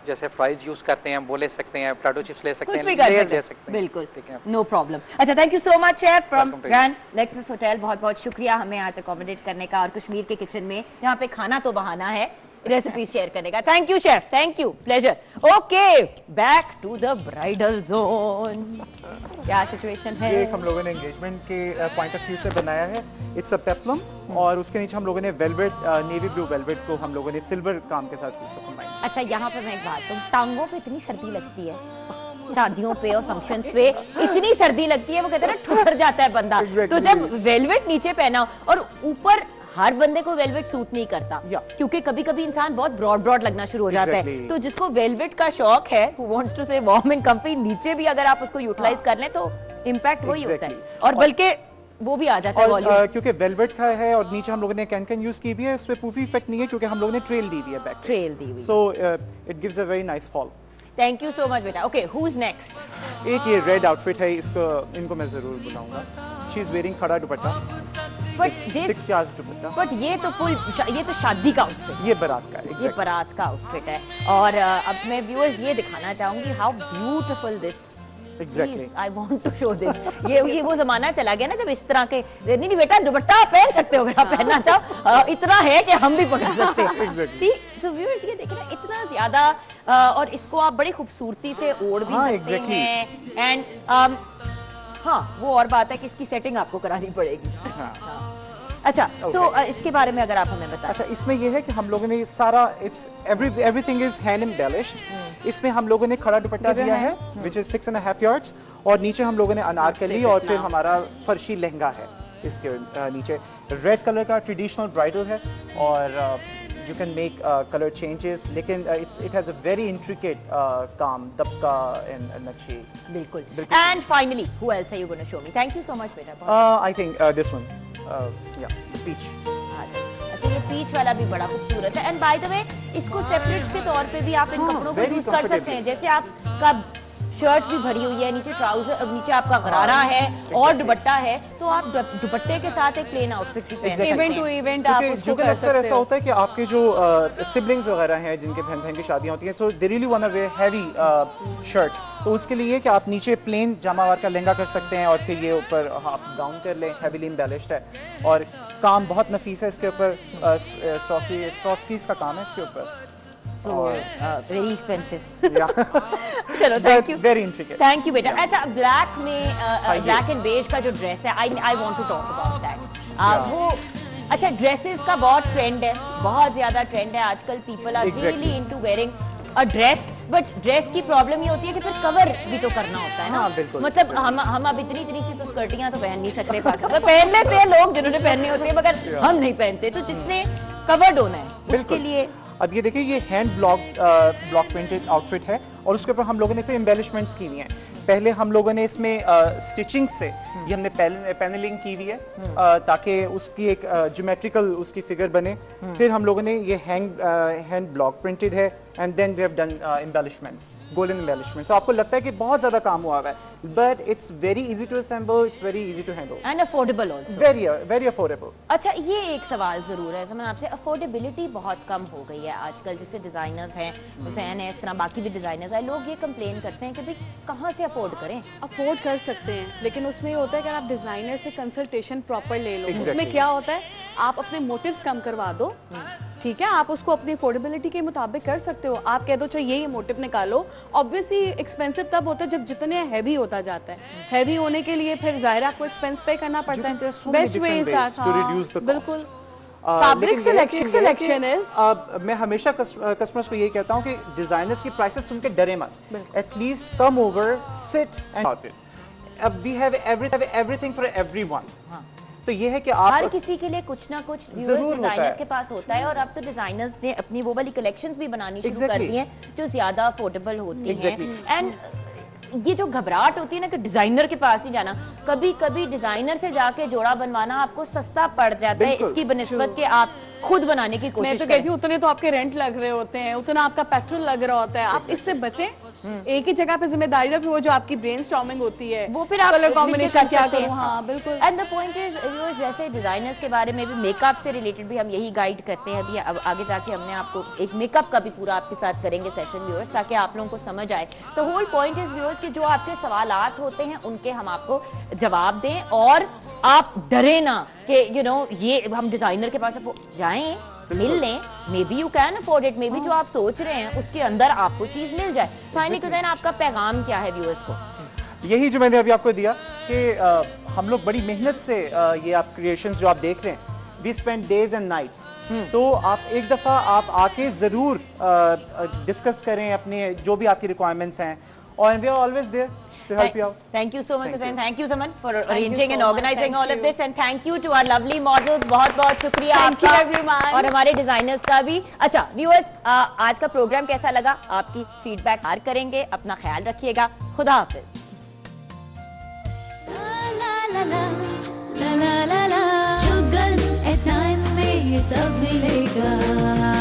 जैसे फ्राइज यूज करते हैं वो ले सकते हैं, पोटैटो चिप्स ले सकते हैं, लेज ले सकते हैं। बिल्कुल, नो प्रॉब्लम। अच्छा, thank you so much chef from grand Lexus hotel. बहुत बहुत शुक्रिया हमें आज अकोमोडेट करने का, और कश्मीर के किचन में जहाँ पे खाना तो बहाना है, रेसिपी शेयर करने का। Thank you chef, thank you, pleasure. Okay, back to the bridal zone. क्या सिचुएशन है? ये हम लोगों ने एंगेजमेंट के पॉइंट ऑफ व्यू से बनाया है। इट्स अ पेप्लम, और उसके नीचे हम लोगों ने वेलवेट, नेवी ब्लू वेलवेट को हम लोगों ने सिल्वर काम के साथ इसको कंबाइन। अच्छा, यहाँ पे मैं एक बात कहूँ, टांगों पे इतनी सर्दी लगती है शादियों पे और फंक्शंस पे, इतनी सर्दी लगती है, वो कहते हैं ना ठुकर जाता है बंदा। तो जब वेलवेट नीचे पहना और ऊपर, हर बंदे को वेलवेट सूट नहीं करता, क्योंकि कभी कभी इंसान बहुत ब्रॉड लगना शुरू हो जाता है। तो जिसको वेलवेट का शौक है, who wants to say warm and comfy, नीचे भी अगर आप उसको यूटिलाइज कर लें तो इम्पैक्ट वही होता है, और बल्कि वो भी आ जाता है वॉल्यूम। क्योंकि वेलवेट का है और नीचे हम लोगों ने कैन यूज की हुई है, उसमें पूफी इफेक्ट नहीं है क्योंकि हम लोगों ने ट्रेल दी हुई है, बैक ट्रेल दी हुई। So it gives a very nice fall. Thank you so much बेटा। Okay, who is next? एक ये रेड आउटफिट है, इनको मैं जरूर बुलाऊंगा। शी इज वेयरिंग खड़ा दुपट्टा, बट 6 yards दुपट्टा। बट ये तो शादी का आउटफिट, ये बारात का, exactly. ये बारात का आउटफिट है। और अब मैं व्यूअर्स ये दिखाना चाहूंगी how beautiful this. Exactly. I want to show this. ये वो जमाना चला गया ना जब इस तरह के, नहीं बेटा दुपट्टा आप पहन सकते हो अगर आप पहनना चाहो, इतना है कि हम भी पकड़ सकते हैं। Exactly. See, so viewers ये देखिए ना, इतना ज्यादा, और इसको आप बड़ी खूबसूरती से ओढ़ भी सकते हैं। एंड हाँ, वो और बात है कि इसकी सेटिंग आपको करानी पड़ेगी। अच्छा, सो इसके बारे में अगर आप हमें बताएं। अच्छा, इसमें ये है कि हम लोगों ने सारा, it's everything is hand embellished. इसमें हम लोगों ने खड़ा दुपट्टा दिया है विच इज 6.5 yards, और नीचे हम लोगों ने अनारकली, और फिर हमारा फर्शी लहंगा है इसके नीचे। रेड कलर का ट्रेडिशनल ब्राइडल है, और you can make color changes, लेकिन it has a very intricate काम दबका and नक्शे. बिल्कुल. And finally, who else are you going to show me? Thank you so much बेटा. I think this one, yeah, peach. अच्छा, ये peach वाला भी बड़ा खूबसूरत है. एंड बाय द वे इसको सेपरेट्स के तौर पे भी आप इन कपड़ों को यूज कर सकते हैं. जैसे आपका शर्ट भी भरी हुई है, नीचे ट्राउजर, नीचे आपका गरारा है और दुपट्टा है, तो आप दुपट्टे के साथ एक प्लेन आउटफिट भी पहन सकते हैं. इवेंट टू इवेंट आप उसको कर अक्सर ऐसा होता है कि आपके जो सिबलिंग्स वगैरह हैं जिनके बहन बहन की शादियां होती हैं, so they really want to wear heavy shirts, तो उसके लिए कि आप नीचे प्लेन जामावार का लहंगा कर सकते हैं और फिर ये ऊपर आप गाउन कर लें. हैवीली एम्बेलिश्ड है और काम बहुत नफीस है इसके ऊपर. स्टॉकीज का काम है इसके ऊपर. So very expensive. Yeah. चलो, thank you. Very intricate. Thank you बेटा. अच्छा, ब्लैक में ब्लैक एंड बेज का जो ड्रेस है, I want to talk about that. वो अच्छा, ड्रेसेस का बहुत ट्रेंड है, बहुत ज्यादा ट्रेंड है आजकल. People are really into wearing a dress, but dress की प्रॉब्लम ये होती है कि फिर कवर भी तो करना होता है ना. मतलब हम अब इतनी सी तो स्कर्टियां तो पहन नहीं सकते. पहन लेते हैं लोग जिन्होंने पहननी होती है, मगर हम नहीं पहनते. तो जिसने कवर्ड होना है उसके लिए. अब ये देखिए, ये हैंड ब्लॉक प्रिंटेड आउटफिट है और उसके ऊपर हम लोगों ने फिर एम्बेलिशमेंट्स की हुई हैं. पहले हम लोगों ने इसमें स्टिचिंग से ये हमने पैनलिंग की हुई है ताकि उसकी एक ज्योमेट्रिकल उसकी फिगर बने. फिर हम लोगों ने ये हैंड ब्लॉक प्रिंटेड है and then we have done embellishments, golden embellishments. तो आपको लगता है कि बहुत ज़्यादा काम हुआ है, but it's very easy to assemble, it's very easy to handle and affordable also. Very affordable. अच्छा, ये एक सवाल ज़रूर है समन आपसे. अफोर्डेबिलिटी बहुत कम हो गई है आजकल. जैसे डिज़ाइनर्स हैं, हुसैन है, इस तरह बाकी भी डिज़ाइनर्स हैं, लोग ये कंप्लेन करते हैं कि भाई कहाँ से अफोर्ड करें. अफोर्ड कर सकते हैं, लेकिन उसमें ये होता है कि आप डिज़ाइनर से कंसल्टेशन प्रॉपर ले लो. उसमें क्या होता है, आप अपने मोटिव्स कम करवा दो. ठीक है, आप उसको अपनी अफोर्डेबिलिटी के मुताबिक कर सकते हो. आप कह दो चाहिए ये मोटिव निकालो. ऑब्वियसली एक्सपेंसिव तब होता है जब जितने हैवी होता जाता है. हैवी होने के लिए फिर जाहिर आपको एक्सपेंस पे करना पड़ता है. Best way is that. बिल्कुल. फैब्रिक सिलेक्शन इज, मैं हमेशा कस्टमर्स को यही कहता हूँ कि डिजाइनर्स की प्राइसेस सुन के डरे मत. At least come over, sit and अब we have everything for everyone. तो ये है कि आप हर किसी के लिए कुछ ना कुछ डिजाइनर्स के पास होता है. और अब तो डिजाइनर्स ने अपनी वो वाली कलेक्शंस भी बनानी शुरू कर दी हैं जो ज्यादा अफोर्डेबल होती हैं. एंड ये जो घबराहट होती है ना कि डिजाइनर के पास ही जाना, कभी कभी डिजाइनर से जाके जोड़ा बनवाना आपको सस्ता पड़ जाता है इसकी बनिस्बत के आप खुद बनाने की कोशिश. मैं तो कहती हूँ उतने तो आपके रेंट लग रहे होते हैं, उतना आपका पेट्रोल लग रहा होता है. आप इससे बचें. एक ही जगह पे जिम्मेदारी है, वो जो आपकी ब्रेनस्टॉर्मिंग होती है वो फिर आप कलर कॉम्बिनेशन क्या करूं. हाँ बिल्कुल. And the point is viewers, जैसे डिजाइनर्स के बारे में भी मेकअप से रिलेटेड भी हम यही गाइड करते हैं. अभी अब आगे जाके हमने आपको एक मेकअप का भी पूरा आपके साथ करेंगे सेशन व्यूअर्स, ताकि आप लोगों को समझ आए. तो होल पॉइंट इज व्यूअर्स कि जो आपके सवालात होते हैं उनके हम आपको जवाब दें और आप डरे ना कि यू नो ये हम डिजाइनर के पास जाएं, मिल लें. May be you can afford it, may be जो आप सोच रहे हैं उसके अंदर आपको चीज मिल जाए. फाइनली हुसैन, आपका पैगाम क्या है व्यूअर्स को? यही जो मैंने अभी आपको दिया कि हम लोग बड़ी मेहनत से ये आप क्रिएशंस जो आप देख रहे हैं, we spend days and nights. तो आप एक दफ़ा आप आके ज़रूर डिस्कस करें अपने जो भी आपकी रिक्वायरमेंट्स हैं, और we are always there to help you out. Thank you so much, Hussain. Thank you, Saman, for arranging and organizing all of this. And thank you to our lovely models. बहुत शुक्रिया आपका और हमारे designers का भी. अच्छा viewers, आज का प्रोग्राम कैसा लगा? आपकी फीडबैक शेयर करेंगे. अपना ख्याल रखिएगा. खुदा हाफिज. जुगन at 9 में ये सब मिलेगा.